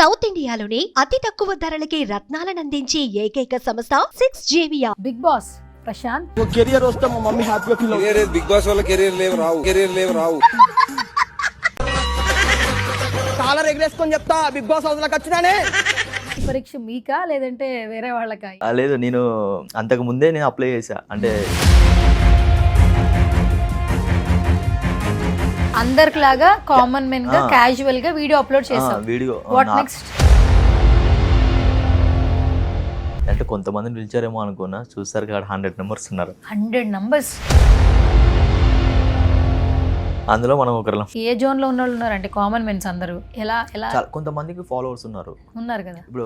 South ఇండియాలోని అతి తక్కువ ధరలకి రత్నాలనందించే ఏకైక సంస్థ 6JVR. Big boss Prashanth career వస్తే మా మమ్మీ హ్యాపీగా ఫీల్ అవుతుంది. కెరీర్ బిగ్ బాస్ వల్ల కెరీర్ లేవు రావు కాలర్ ఎగరేసుకొని చెప్తా బిగ్ బాస్ హౌస్ లోకి వచ్చినానే. ఈ పరీక్ష మీకా లేదంటే వేరే వాళ్ళకా? లేదు, నేను అంతకు ముందే నేను అప్లై చేశా. అంటే అందరిలాగా కామన్ మెన్ గా క్యాజువల్ గా వీడియో అప్లోడ్ చేసాం. Video what next? అంటే కొంతమందిని పిలిచారేమో అనుకున్నా, చూస్తారు కాడ 100 మెంబర్స్ ఉన్నారు. 100 నంబర్స్. అందులో మనం ఒకరు. ఏ జోన్ లో ఉన్న వాళ్ళు ఉన్నారంటే కామన్ మెన్స్ అందరూ ఎలా ఎలా కొంతమందికి ఫాలోవర్స్ ఉన్నారు కదా. ఇప్పుడు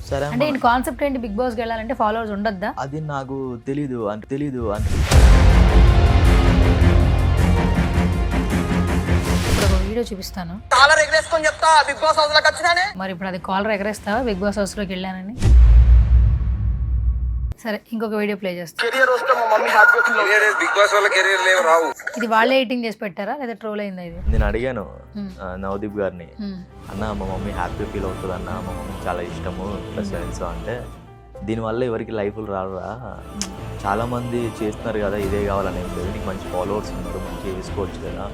సరే అంటే ఈ కాన్సెప్ట్ ఏంటి? బిగ్ బాస్ కి వెళ్ళాలంటే ఫాలోవర్స్ ఉండొద్దా? అది నాకు తెలీదు అంటే ఇప్పుడు ఒక వీడియో చూపిస్తాను. కాలర్ ఎగరేసుకొని చెప్తా బిగ్ బాస్ హౌస్ లోకి వచ్చినానే. మరి ఇప్పుడు అది కాలర్ ఎగరేస్తావా బిగ్ బాస్ హౌస్ లోకి వెళ్ళానని? సరే, ఇంకొక వీడియో ప్లే చేస్తా. కెరియర్ వస్తే మా మమ్మీ హ్యాపీగా ఫీల్ అవుతుంది. కెరీర్ బిగ్ బాస్ వల్ల కెరీర్ లేవు రావు. ఇది వాళ్ళే ఎడిటింగ్ చేసి పెట్టారా లేదా ట్రోల్ అయిందా ఇది? నేను అడిగాను నవదీప్ గారిని, అన్న మా మమ్మీ హ్యాపీ ఫీల్ అవుతుంది అన్న, మా మమ్మీ చాలా ఇష్టము ప్లస్ అంటే దీనివల్ల ఎవరికి లైఫ్లు రారా, చాలా మంది చేస్తున్నారు కదా, ఇదే కావాలని ఏం లేదు, నీకు మంచి ఫాలోవర్స్ ఉన్నారు, మంచిగా వేసుకోవచ్చు కదా,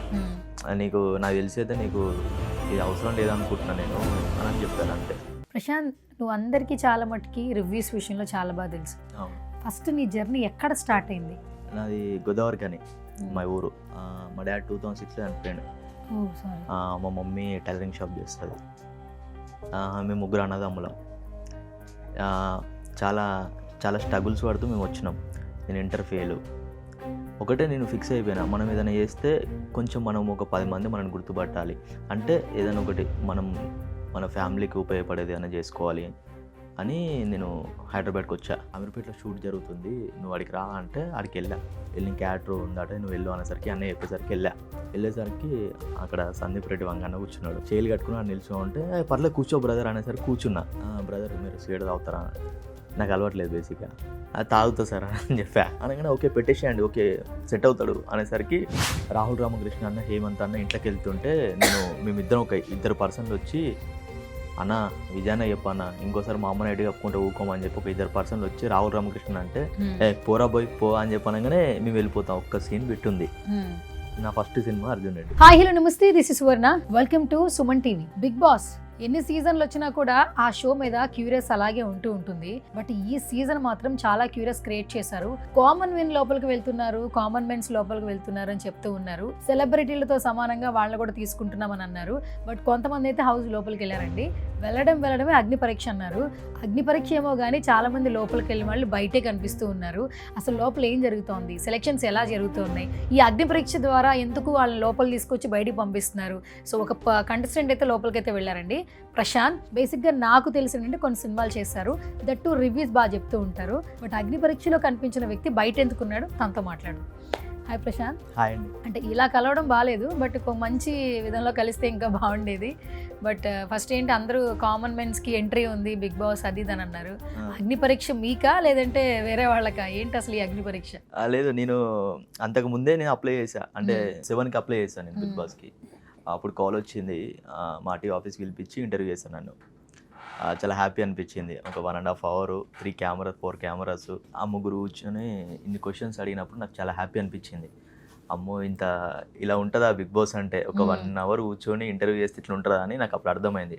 నీకు నాకు తెలిసి అయితే నీకు ఇది అవసరం లేదనుకుంటున్నా నేను అని చెప్పాను. అంతే. ప్రశాంత్, నువ్వు అందరికీ చాలా మటుకి రివ్యూస్ విషయంలో చాలా బాగా తెలుసు. ఫస్ట్ నీ జర్నీ ఎక్కడ స్టార్ట్ అయింది? నాది గోదావరి కానీ మా ఊరు. మా డాడీ 2006లో చనిపోయాడు. మా మమ్మీ టైలరింగ్ షాప్ చేస్తుంది. మేము ముగ్గురు అన్నదమ్ములం. చాలా చాలా స్ట్రగుల్స్ పడుతూ మేము వచ్చినాం. నేను ఇంటర్ ఫెయిల్. ఒకటే నేను ఫిక్స్ అయిపోయినా, మనం ఏదైనా చేస్తే కొంచెం మనం ఒక 10 మంది మనల్ని గుర్తుపట్టాలి అంటే ఏదైనా ఒకటి మనం మన ఫ్యామిలీకి ఉపయోగపడేది ఏదైనా చేసుకోవాలి అని నేను హైదరాబాద్కి వచ్చా. అమీర్పేటలో షూట్ జరుగుతుంది, నువ్వు అడిగి రా అంటే అడికి వెళ్ళి క్యాటర్ ఉందట, నువ్వు వెళ్ళు అనేసరికి అన్నయ్య చెప్పేసరికి వెళ్ళేసరికి అక్కడ సందీప్ రెడ్డి వంగన్న కూర్చున్నాడు. చేలు కట్టుకుని అని నిల్చో ఉంటే పర్లేదు కూర్చో బ్రదర్ అనేసరికి కూర్చున్నా. బ్రదర్ మీరు స్వీట్ తాగుతారా? నాకు అలవాట్లేదు బేసిక్గా. అది తాగుతా సార్ అని చెప్పా. అనగానే ఓకే పెట్టేసేయండి, ఓకే సెట్ అవుతాడు అనేసరికి రాహుల్ రామకృష్ణ అన్న హేమంత్ అన్న ఇంట్లోకి వెళ్తుంటే మేమిద్దరం ఒక 2 పర్సన్లు వచ్చి, అన్న విజయాన్న చెప్పన్న ఇంకోసారి మా అమ్మని ఎటు కప్పుకుంటే ఊకోమని చెప్పి ఒక 2 పర్సన్లు వచ్చి రాహుల్ రామకృష్ణ అంటే పోరా పోయి పో అని చెప్పనగానే మేము వెళ్ళిపోతాం. ఒక్క సీన్ పెట్టుంది. నా first cinema Arjun Reddy. Hi hello నమస్తే, this is Suvarna. Welcome to Suman TV. Bigg Boss ఎన్ని సీజన్లు వచ్చినా కూడా ఆ షో మీద క్యూరియస్ అలాగే ఉంటుంది. బట్ ఈ సీజన్ మాత్రం చాలా క్యూరియస్ క్రియేట్ చేశారు. కామన్ మెన్ లోపలికి వెళ్తున్నారు, కామన్ మెన్స్ లోపలికి వెళ్తున్నారు అని చెప్తూ ఉన్నారు. సెలబ్రిటీలతో సమానంగా వాళ్ళని కూడా తీసుకుంటున్నామని అన్నారు. బట్ కొంతమంది అయితే హౌస్ లోపలికి వెళ్ళారండి. వెళ్ళడమే అగ్ని పరీక్ష అన్నారు. అగ్ని పరీక్ష ఏమో కానీ చాలా మంది లోపలికి వెళ్ళిన వాళ్ళు బయటే కనిపిస్తూ ఉన్నారు. అసలు లోపల ఏం జరుగుతోంది, సెలక్షన్స్ ఎలా జరుగుతున్నాయి, ఈ అగ్ని పరీక్ష ద్వారా ఎందుకు వాళ్ళని లోపల తీసుకొచ్చి బయటికి పంపిస్తున్నారు? సో ఒక కంటెస్టెంట్ అయితే లోపలికైతే వెళ్ళారండి. ప్రశాంత్ బేసిక్గా నాకు తెలిసిందంటే కొన్ని సినిమాలు చేశారు, దట్ టు రివ్యూస్ బాగా చెప్తూ ఉంటారు. బట్ అగ్ని పరీక్షలో కనిపించిన వ్యక్తి బయట ఎందుకున్నాడు, తనతో మాట్లాడు. హాయ్ ప్రశాంత్. హాయ్ అండి. అంటే ఇలా కలవడం బాగాలేదు, బట్ ఒక మంచి విధంలో కలిస్తే ఇంకా బాగుండేది. బట్ ఫస్ట్ ఏంటి, అందరూ కామన్ మెన్స్కి ఎంట్రీ ఉంది బిగ్ బాస్ అది అని అన్నారు. అగ్ని పరీక్ష మీకా లేదంటే వేరే వాళ్ళకా? ఏంటి అసలు ఈ అగ్ని పరీక్ష? లేదు, నేను అంతకు ముందే నేను అప్లై చేశా. అంటే 7కి అప్లై చేశాను నేను బిగ్ బాస్కి. అప్పుడు కాల్ వచ్చింది, మా టీ ఆఫీస్కి పిలిపించి ఇంటర్వ్యూ చేశాను నన్ను. చాలా హ్యాపీ అనిపించింది. ఒక 1.5 hour 3 కెమెరాస్ 4 కెమెరాస్ ఆ ముగ్గురు కూర్చొని ఇన్ని క్వశ్చన్స్ అడిగినప్పుడు నాకు చాలా హ్యాపీ అనిపించింది. అమ్మో ఇలా ఉంటుందా బిగ్ బాస్ అంటే, ఒక 1 hour కూర్చొని ఇంటర్వ్యూ చేస్తే ఇట్లా ఉంటుందా అని నాకు అప్పుడు అర్థమైంది.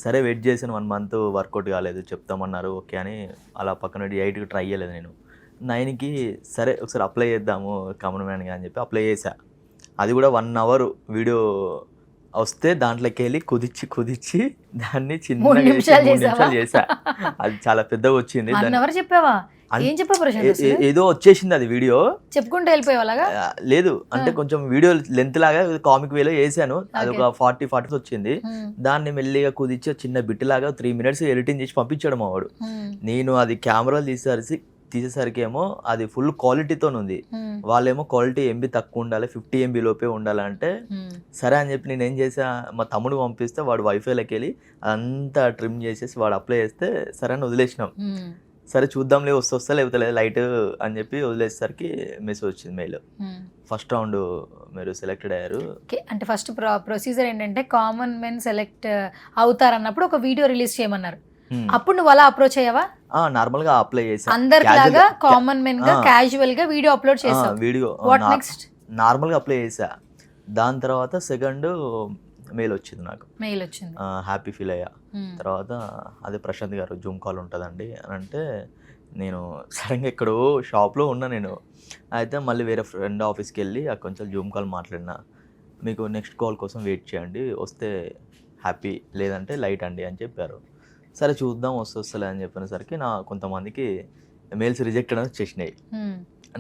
సరే వెయిట్ చేశాను, 1 month వర్కౌట్ కాలేదు, చెప్తామన్నారు ఓకే అని అలా పక్కన 8కి ట్రై చేయలేదు నేను. 9కి సరే ఒకసారి అప్లై చేద్దాము కామన్ మ్యాన్గా అని చెప్పి అప్లై చేశా. అది కూడా 1 hour వీడియో వస్తే దాంట్లోకి వెళ్ళి కుదిచ్చి దాన్ని చిన్నగా 3 నిమిషాలు చేసా. అది చాలా పెద్దగా వచ్చింది. ఏదో వచ్చేసింది అది వీడియో, చెప్పుకుంటూ వెళ్ళిపోయేలాగా లేదు అంటే కొంచెం వీడియో లెంత్ లాగా కామిక్ వేలో వేసాను. అది ఒక 40 వచ్చింది. దాన్ని మెల్లిగా కుదిచ్చి చిన్న బిట్ లాగా 3 minutes ఎడిటింగ్ చేసి పంపించాడు మా వాడు. నేను అది కెమెరాలు తీసేసరికి ఏమో అది ఫుల్ క్వాలిటీతో ఉంది. వాళ్ళేమో క్వాలిటీ MB తక్కువ ఉండాలి, 50 MB లోపే ఉండాలంటే సరే అని చెప్పి నేను ఏం చేసా, మా తమ్ముడు పంపిస్తే వాడు వైఫైలోకి వెళ్ళి అదంతా ట్రిమ్ చేసేసి వాడు అప్లై చేస్తే సరే అని వదిలేసినాం. సరే చూద్దాంలే వస్తా లేకపోతే లేదు లైట్ అని చెప్పి వదిలేసరికి మెసేజ్ వచ్చింది మెయిల్, ఫస్ట్ రౌండ్ మీరు సెలెక్టెడ్ అయ్యారు. అంటే ఫస్ట్ ప్రొసీజర్ ఏంటంటే కామన్ మెన్ సెలెక్ట్ అవుతారన్నప్పుడు ఒక వీడియో రిలీజ్ చేయమన్నారు. అప్పుడు నువ్వు అలా అప్రోచ్ అయ్యావా? నార్మల్ గా అప్లై చేసా, అందరిలాగా కామన్ మెన్ గా క్యాజువల్ గా వీడియో అప్లోడ్ చేసావు. Video what next? నార్మల్ గా అప్లై చేసా. దాని తర్వాత సెకండ్ మెయిల్ వచ్చింది నాకు, మెయిల్ వచ్చింది, హ్యాపీ ఫీల్ అయ్యా. తర్వాత అదే ప్రశాంత్ గారు జూమ్ కాల్ ఉంటుందండి అని అంటే నేను సడన్గా ఎక్కడో షాప్లో ఉన్నా నేను. అయితే మళ్ళీ వేరే ఫ్రెండ్ ఆఫీస్కి వెళ్ళి అక్కడ కొంచెం జూమ్ కాల్ మాట్లాడినా, మీకు నెక్స్ట్ కాల్ కోసం వెయిట్ చేయండి, వస్తే హ్యాపీ లేదంటే లైట్ అండి అని చెప్పారు. సరే చూద్దాం వస్తలే అని చెప్పినసరికి నా కొంతమందికి మెయిల్స్ రిజెక్టెడ్ అని వచ్చేసినాయి,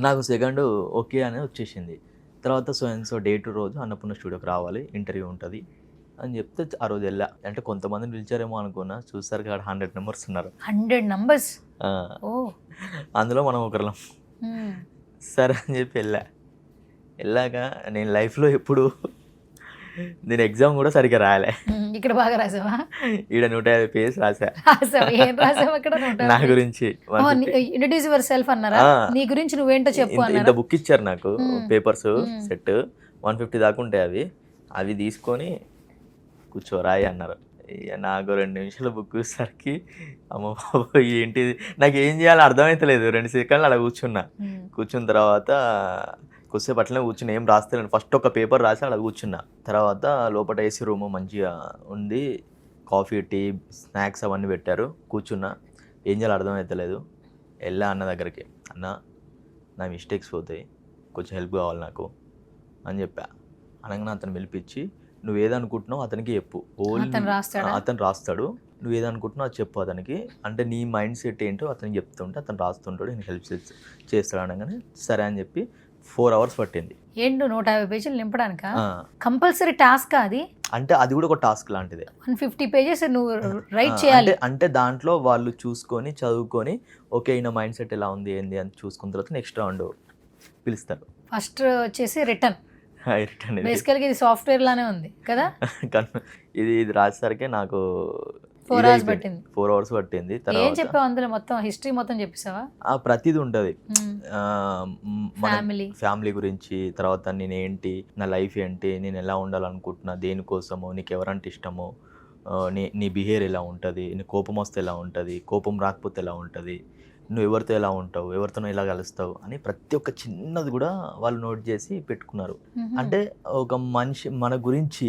నాకు సెకండ్ ఓకే అని వచ్చేసింది. తర్వాత సో డేట్ రోజు అన్నపూర్ణ స్టూడియోకి రావాలి, ఇంటర్వ్యూ ఉంటుంది అని చెప్తే ఆ రోజు వెళ్ళా. అంటే కొంతమందిని పిలిచారేమో అనుకున్నా, చూస్తారు కాడ 100 నెంబర్స్ ఉన్నారు. 100 numbers? అందులో మనం ఒకరిలం. సరే అని చెప్పి వెళ్ళాక నేను లైఫ్లో ఎప్పుడు నేను ఎగ్జామ్ కూడా సరిగ్గా రాయలే. ఇక్కడ బాగా రాసావా? ఈడ 150 పేజెస్ రాసా. ఏం రాసావు అక్కడ? నా గురించి ఇంట్రడ్యూస్ యువర్ సెల్ఫ్ అన్నారా? నీ గురించి నువ్వేంటో చెప్పు అన్నారా? ఇంత బుక్ ఇచ్చారు నాకు, పేపర్స్ సెట్ 150 దాకా ఉంటాయి. అవి తీసుకొని కూర్చో రాయి అన్నారు. నాకు 2 నిమిషాలు బుక్ చూసేసరికి అమ్మ బాబు ఏంటిది, నాకు ఏం చేయాలో అర్థమవుతలేదు. 2 సెకండ్లు అలా కూర్చున్న తర్వాత కొద్దిసేపు అట్లనే కూర్చుని ఏం రాస్తలేను. ఫస్ట్ ఒక పేపర్ రాసి అలా కూర్చున్నా. తర్వాత లోపల ఏసీ రూమ్ మంచిగా ఉంది, కాఫీ టీ స్నాక్స్ అవన్నీ పెట్టారు. కూర్చున్నా, ఏం చేయాలో అర్థమవుతలేదు. వెళ్ళా అన్న దగ్గరికి, అన్న నా మిస్టేక్స్ పోతాయి, కొంచెం హెల్ప్ కావాలి నాకు అని చెప్పా. అనగానే అతను పిలిపించి, నువ్వు ఏదనుకుంటున్నావు అతనికి చెప్పు, అతను రాస్తాడు, నువ్వు ఏదనుకుంటున్నావు అది చెప్పు అతనికి, అంటే నీ మైండ్ సెట్ ఏంటో అతనికి చెప్తుంటే అతను రాస్తుంటాడు, నేను హెల్ప్ చేస్తాడు అనగానే సరే అని చెప్పి 4 hours పట్టింది. ఏంటో 150 పేజీలు నింపడానికా? కంపల్సరీ టాస్క్ అది? అంటే అది కూడా ఒక టాస్క్ లాంటిదే. 150 pages నువ్వు రైట్ చేయాలి. అంటే దాంట్లో వాళ్ళు చూసుకొని చదువుకొని ఓకే ఈయన మైండ్ సెట్ ఎలా ఉంది ఏంది అని చూసుకున్న తర్వాత నెక్స్ట్ రౌండ్ పిలుస్తారు. ఫస్ట్ వచ్చేసి రిటర్న్. బేసికల్గా ఇది సాఫ్ట్వేర్ లానే ఉంది కదా? ఇది రాసేసరికి నాకు 4 hours పట్టింది. 4 hours పట్టింది. ఏం చెప్పావు అందులో? మొత్తం హిస్టరీ మొత్తం చెప్పేసావా? ప్రతిది ఉంటుంది, ఫ్యామిలీ గురించి, తర్వాత నేనేంటి, నా లైఫ్ ఏంటి, నేను ఎలా ఉండాలనుకుంటున్నా, దేనికోసమో, నీకు ఎవరంటే ఇష్టమో, నీ బిహేవియర్ ఎలా ఉంటుంది, నీ కోపం వస్తే ఎలా ఉంటుంది, కోపం రాకపోతే ఎలా ఉంటుంది, నువ్వు ఎవరితో ఎలా ఉంటావు, ఎవరితోనో ఎలా కలుస్తావు అని ప్రతి ఒక్క చిన్నది కూడా వాళ్ళు నోట్ చేసి పెట్టుకున్నారు. అంటే ఒక మనిషి మన గురించి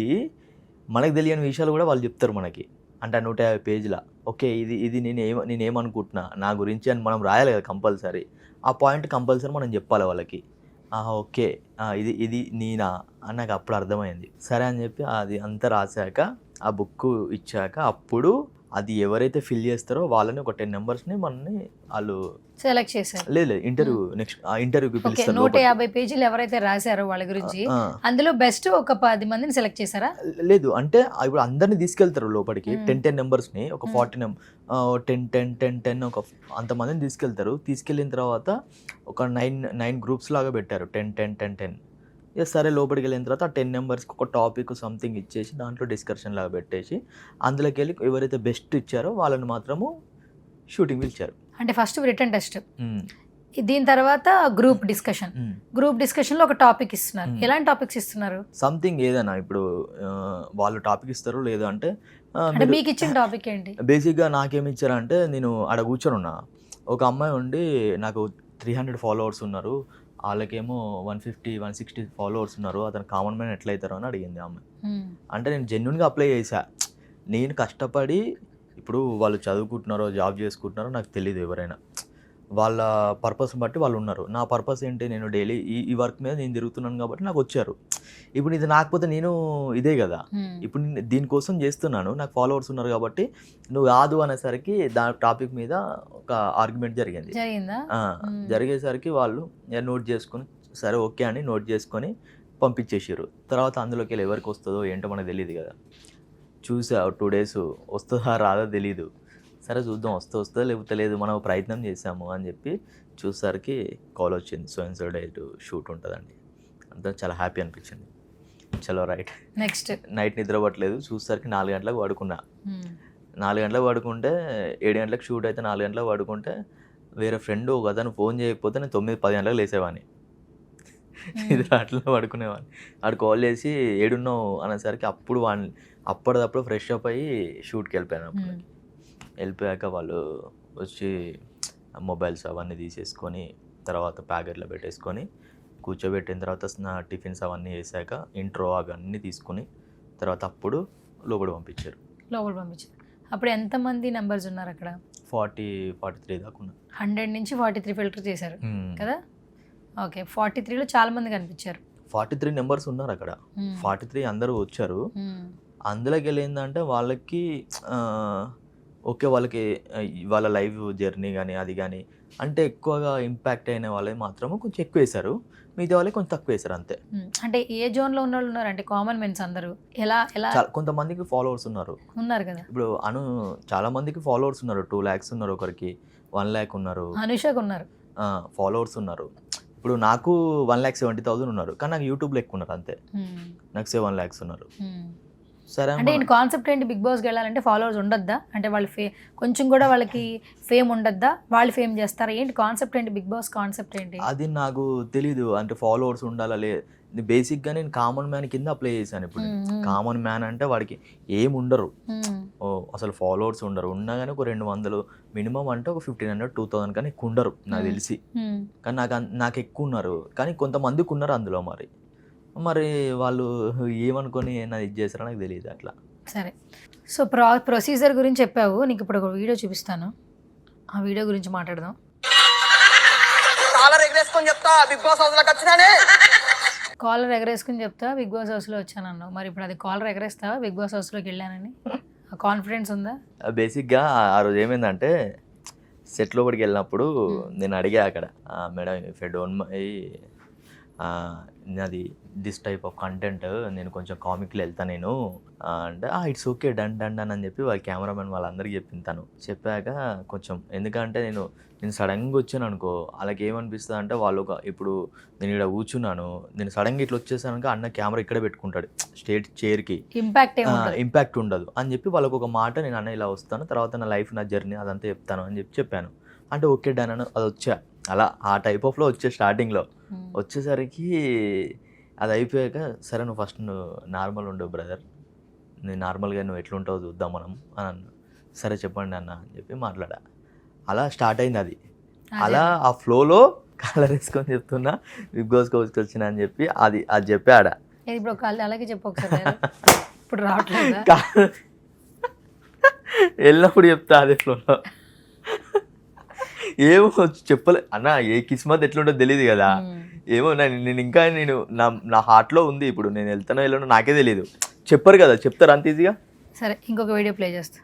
మనకు తెలియని విషయాలు కూడా వాళ్ళు చెప్తారు మనకి. అంటే 150 పేజీల ఓకే ఇది నేనేమనుకుంటున్నా నా గురించి అని మనం రాయాలి కదా కంపల్సరీ. ఆ పాయింట్ కంపల్సరీ మనం చెప్పాలి వాళ్ళకి. ఓకే ఇది నేనా అని నాకు అప్పుడు అర్థమైంది. సరే అని చెప్పి అది అంతా రాశాక ఆ బుక్ ఇచ్చాక అప్పుడు అది ఎవరైతే ఫిల్ చేస్తారో వాళ్ళని ఒక 10 నెంబర్స్ని మనని వాళ్ళు సెలెక్ట్ చేశారు. లేదు ఇంటర్వ్యూ, నెక్స్ట్ ఇంటర్వ్యూకి పిలుస్తారు. 150 పేజీలు ఎవరైతే రాశారో వాళ్ళ గురించి అందులో బెస్ట్ ఒక 10 మందిని సెలెక్ట్ చేశారా? లేదు, అంటే ఇప్పుడు అందరిని తీసుకెళ్తారు లోపలికి. 10 నెంబర్స్ని ఒక 40 10 ఒక అంతమందిని తీసుకెళ్తారు. తీసుకెళ్ళిన తర్వాత ఒక 9 గ్రూప్స్ లాగా పెట్టారు, 10. సరే లోపలికి వెళ్ళిన తర్వాత ఆ 10 నెంబర్స్కి ఒక టాపిక్ సంథింగ్ ఇచ్చేసి దాంట్లో డిస్కషన్ లాగా పెట్టేసి అందులోకి వెళ్ళి ఎవరైతే బెస్ట్ ఇచ్చారో వాళ్ళని మాత్రము షూటింగ్ పిలిచారు. అంటే ఫస్ట్ రిటర్న్ టెస్ట్, దీని తర్వాత గ్రూప్ డిస్కషన్లో ఒక టాపిక్ ఇస్తున్నారు. ఎలాంటి టాపిక్స్ ఇస్తున్నారు? సంథింగ్ ఏదైనా ఇప్పుడు వాళ్ళు టాపిక్ ఇస్తారు. లేదు అంటే మీకు ఇచ్చిన టాపిక్ ఏంటి? బేసిక్గా నాకేమి ఇచ్చారంటే, నేను ఆడ కూర్చొని ఉన్నా, ఒక అమ్మాయి ఉండి నాకు 300 followers ఉన్నారు, వాళ్ళకేమో 150-160 followers ఉన్నారు, అతను కామన్ మ్యాన్ ఎట్లయితారో అని అడిగింది ఆమె. అంటే నేను జెన్యున్గా అప్లై చేశా. నేను కష్టపడి, ఇప్పుడు వాళ్ళు చదువుకుంటున్నారో జాబ్ చేసుకుంటున్నారో నాకు తెలియదు, ఎవరైనా వాళ్ళ పర్పస్ బట్టి వాళ్ళు ఉన్నారు. నా పర్పస్ ఏంటి, నేను డైలీ ఈ వర్క్ మీద నేను తిరుగుతున్నాను కాబట్టి నాకు వచ్చారు. ఇప్పుడు ఇది నాకపోతే నేను ఇదే కదా, ఇప్పుడు దీనికోసం చేస్తున్నాను, నాకు ఫాలోవర్స్ ఉన్నారు కాబట్టి నువ్వు కాదు అనేసరికి టాపిక్ మీద ఒక ఆర్గ్యుమెంట్ జరిగేసరికి వాళ్ళు నోట్ చేసుకొని సరే ఓకే అని నోట్ చేసుకొని పంపించేసారు. తర్వాత అందులోకి వెళ్ళి ఎవరికి వస్తుందో ఏంటో మనకు తెలియదు కదా. చూసా 2 days వస్తుందా రాదో తెలీదు. సరే చూద్దాం, వస్తుందో లేకపోతే లేదు, మనం ప్రయత్నం చేసాము అని చెప్పి చూసేసరికి కాల్ వచ్చింది, సో డేట్ షూట్ ఉంటుందండి. అంతా చాలా హ్యాపీ అనిపించింది. చలో రైట్. నెక్స్ట్ నైట్ నిద్రపట్టలేదు, చూసేసరికి 4 గంటలకు పడుకున్నా. 4 గంటలకు పడుకుంటే 7 గంటలకు షూట్ అయితే 4 గంటలకు పడుకుంటే వేరే ఫ్రెండ్ ఒక అతను ఫోన్ చేయకపోతే నేను 9-10 గంటలకు లేసేవాడిని. నిద్ర అట్లా పడుకునేవాడిని. ఆడు కాల్ చేసి ఏడున్నావు అనేసరికి అప్పుడు అప్పటిదప్పుడు ఫ్రెష్ అప్ అయ్యి షూట్కి వెళ్ళిపోయాను. అప్పుడు వెళ్ళిపోయాక వాళ్ళు వచ్చి మొబైల్స్ అవన్నీ తీసేసుకొని తర్వాత ప్యాకెట్లో పెట్టేసుకొని కూర్చోబెట్టిన తర్వాత నా టిఫిన్స్ అవన్నీ వేసాక ఇంట్రో అవన్నీ తీసుకుని తర్వాత అప్పుడు లోపల పంపించారు. అప్పుడు ఎంతమంది నెంబర్స్ ఉన్నారు అక్కడ? 43 దాకా ఉన్నారు. 100 నుంచి 43 ఫిల్టర్ చేశారు కదా. ఓకే, 43లో చాలా మంది కనిపించారు. 43 నెంబర్స్ ఉన్నారు అక్కడ. 43 అందరూ వచ్చారు. అందులోకి వెళ్ళి ఏంటంటే వాళ్ళకి ఓకే, వాళ్ళకి వాళ్ళ లైఫ్ జర్నీ కానీ అది కానీ అంటే ఎక్కువగా ఇంపాక్ట్ అయిన వాళ్ళే మాత్రము కొంచెం ఎక్కువ వేశారు, మిగతా వాళ్ళే కొంచెం తక్కువ వేశారు అంతే. అంటే ఏ జోన్లో ఉన్న వాళ్ళు ఉన్నారు? అంటే కామన్ మెన్స్ అందరూ ఎలా ఎలా కొంతమందికి ఫాలోవర్స్ ఉన్నారు కదా. ఇప్పుడు చాలా మందికి ఫాలోవర్స్ ఉన్నారు. 2 lakhs ఉన్నారు, ఒకరికి 1 lakh ఉన్నారు, అనుషకు ఉన్నారు ఫాలోవర్స్ ఉన్నారు. ఇప్పుడు నాకు 1,70,000 ఉన్నారు, కానీ నాకు యూట్యూబ్లో ఎక్కువ ఉన్నారు అంతే. నాకు 7 lakhs ఉన్నారు. సరే అంటే ఈ కాన్సెప్ట్ ఏంటి? బిగ్ బాస్కి వెళ్ళాలంటే ఫాలోవర్స్ ఉండొద్దా? అంటే వాళ్ళు కొంచెం కూడా వాళ్ళకి ఫేమ్ ఉండొద్దా? వాళ్ళు ఫేమ్ చేస్తారా ఏంటి? కాన్సెప్ట్ ఏంటి? బిగ్ బాస్ కాన్సెప్ట్ ఏంటి? అది నాకు తెలీదు. అంటే ఫాలోవర్స్ ఉండాలా బేసిక్గా నేను కామన్ మ్యాన్ కింద అప్లై చేశాను. ఇప్పుడు కామన్ మ్యాన్ అంటే వాడికి ఏం ఉండరు, అసలు ఫాలోవర్స్ ఉండరు. ఉన్నా కానీ ఒక 200 మినిమం అంటే ఒక 1,500 2,000 కానీ ఎక్కువ ఉండరు నాకు తెలిసి. కానీ నాకు ఎక్కువ ఉన్నారు, కానీ కొంతమందికి ఉన్నారు అందులో. మరి వాళ్ళు ఏమనుకొని నాది ఇది చేస్తారో నాకు తెలియదు అట్లా. సరే, సో ప్రొసీజర్ గురించి చెప్పావు. నీకు ఇప్పుడు ఒక వీడియో చూపిస్తాను, ఆ వీడియో గురించి మాట్లాడదాం. కాలర్ ఎగరేసుకొని చెప్తా బిగ్ బాస్ హౌస్ లోకి వచ్చినానే. కాలర్ ఎగరేసుకుని చెప్తా బిగ్ బాస్ హౌస్లో వచ్చానన్నావు. మరి ఇప్పుడు అది కాలర్ ఎగరేస్తావా బిగ్ బాస్ హౌస్లోకి వెళ్ళానని? కాన్ఫిడెన్స్ ఉందా? బేసిక్గా ఆ రోజు ఏమైందంటే సెట్ లోపలికి వెళ్ళినప్పుడు నేను అడిగా అక్కడ, మేడం ఇఫ్ ఐ డోంట్ అది దిస్ టైప్ ఆఫ్ కంటెంట్ నేను కొంచెం కామిక్లో వెళ్తాను నేను అంటే ఇట్స్ ఓకే డన్ అని చెప్పి వాళ్ళ కెమెరామెన్ వాళ్ళందరికీ చెప్పింతాను. చెప్పాక కొంచెం ఎందుకంటే నేను సడన్గా వచ్చాను అనుకో, వాళ్ళకి ఏమనిపిస్తుంది అంటే వాళ్ళు ఇప్పుడు నేను ఇక్కడ కూర్చున్నాను, నేను సడన్గా ఇట్లా వచ్చేసాను అన్న కెమెరా ఇక్కడ పెట్టుకుంటాడు స్టేట్ చైర్కి, ఇంపాక్ట్ ఉండదు అని చెప్పి వాళ్ళకు ఒక మాట, నేను అన్న ఇలా వస్తాను తర్వాత నా లైఫ్ నా జర్నీ అదంతా చెప్తాను అని చెప్పాను. అంటే ఓకే డన్ అని అది వచ్చా అలా ఆ టైప్ ఆఫ్లో వచ్చే స్టార్టింగ్లో. వచ్చేసరికి అది అయిపోయాక సరే నువ్వు ఫస్ట్ నువ్వు నార్మల్ ఉండవు బ్రదర్, నేను నార్మల్గా నువ్వు ఎట్లుంటావు చూద్దాం మనం అని అన్నా. సరే చెప్పండి అన్న అని చెప్పి మాట్లాడా. అలా స్టార్ట్ అయింది అది. అలా ఆ ఫ్లోలో కాలర్ వేసుకొని చెప్తున్నా బిగ్ బాస్ కోచ్కి వచ్చిన అని చెప్పి అది చెప్పాడా. అలాగే చెప్పు ఒకసారి. ఇప్పుడు రావట్లేదు, వెళ్ళినప్పుడు చెప్తా అదే ఫ్లోలో. ఏమో చెప్పలే అన్న, ఏ కిస్మత్ ఎట్లుంటో తెలియదు కదా. ఏమో నేను ఇంకా నా హార్ట్లో ఉంది. ఇప్పుడు నేను వెళ్తానో వెళ్ళానో నాకే తెలియదు. చెప్పరు కదా, చెప్తారు అంత ఈజీగా. సరే ఇంకొక వీడియో ప్లే చేస్తా.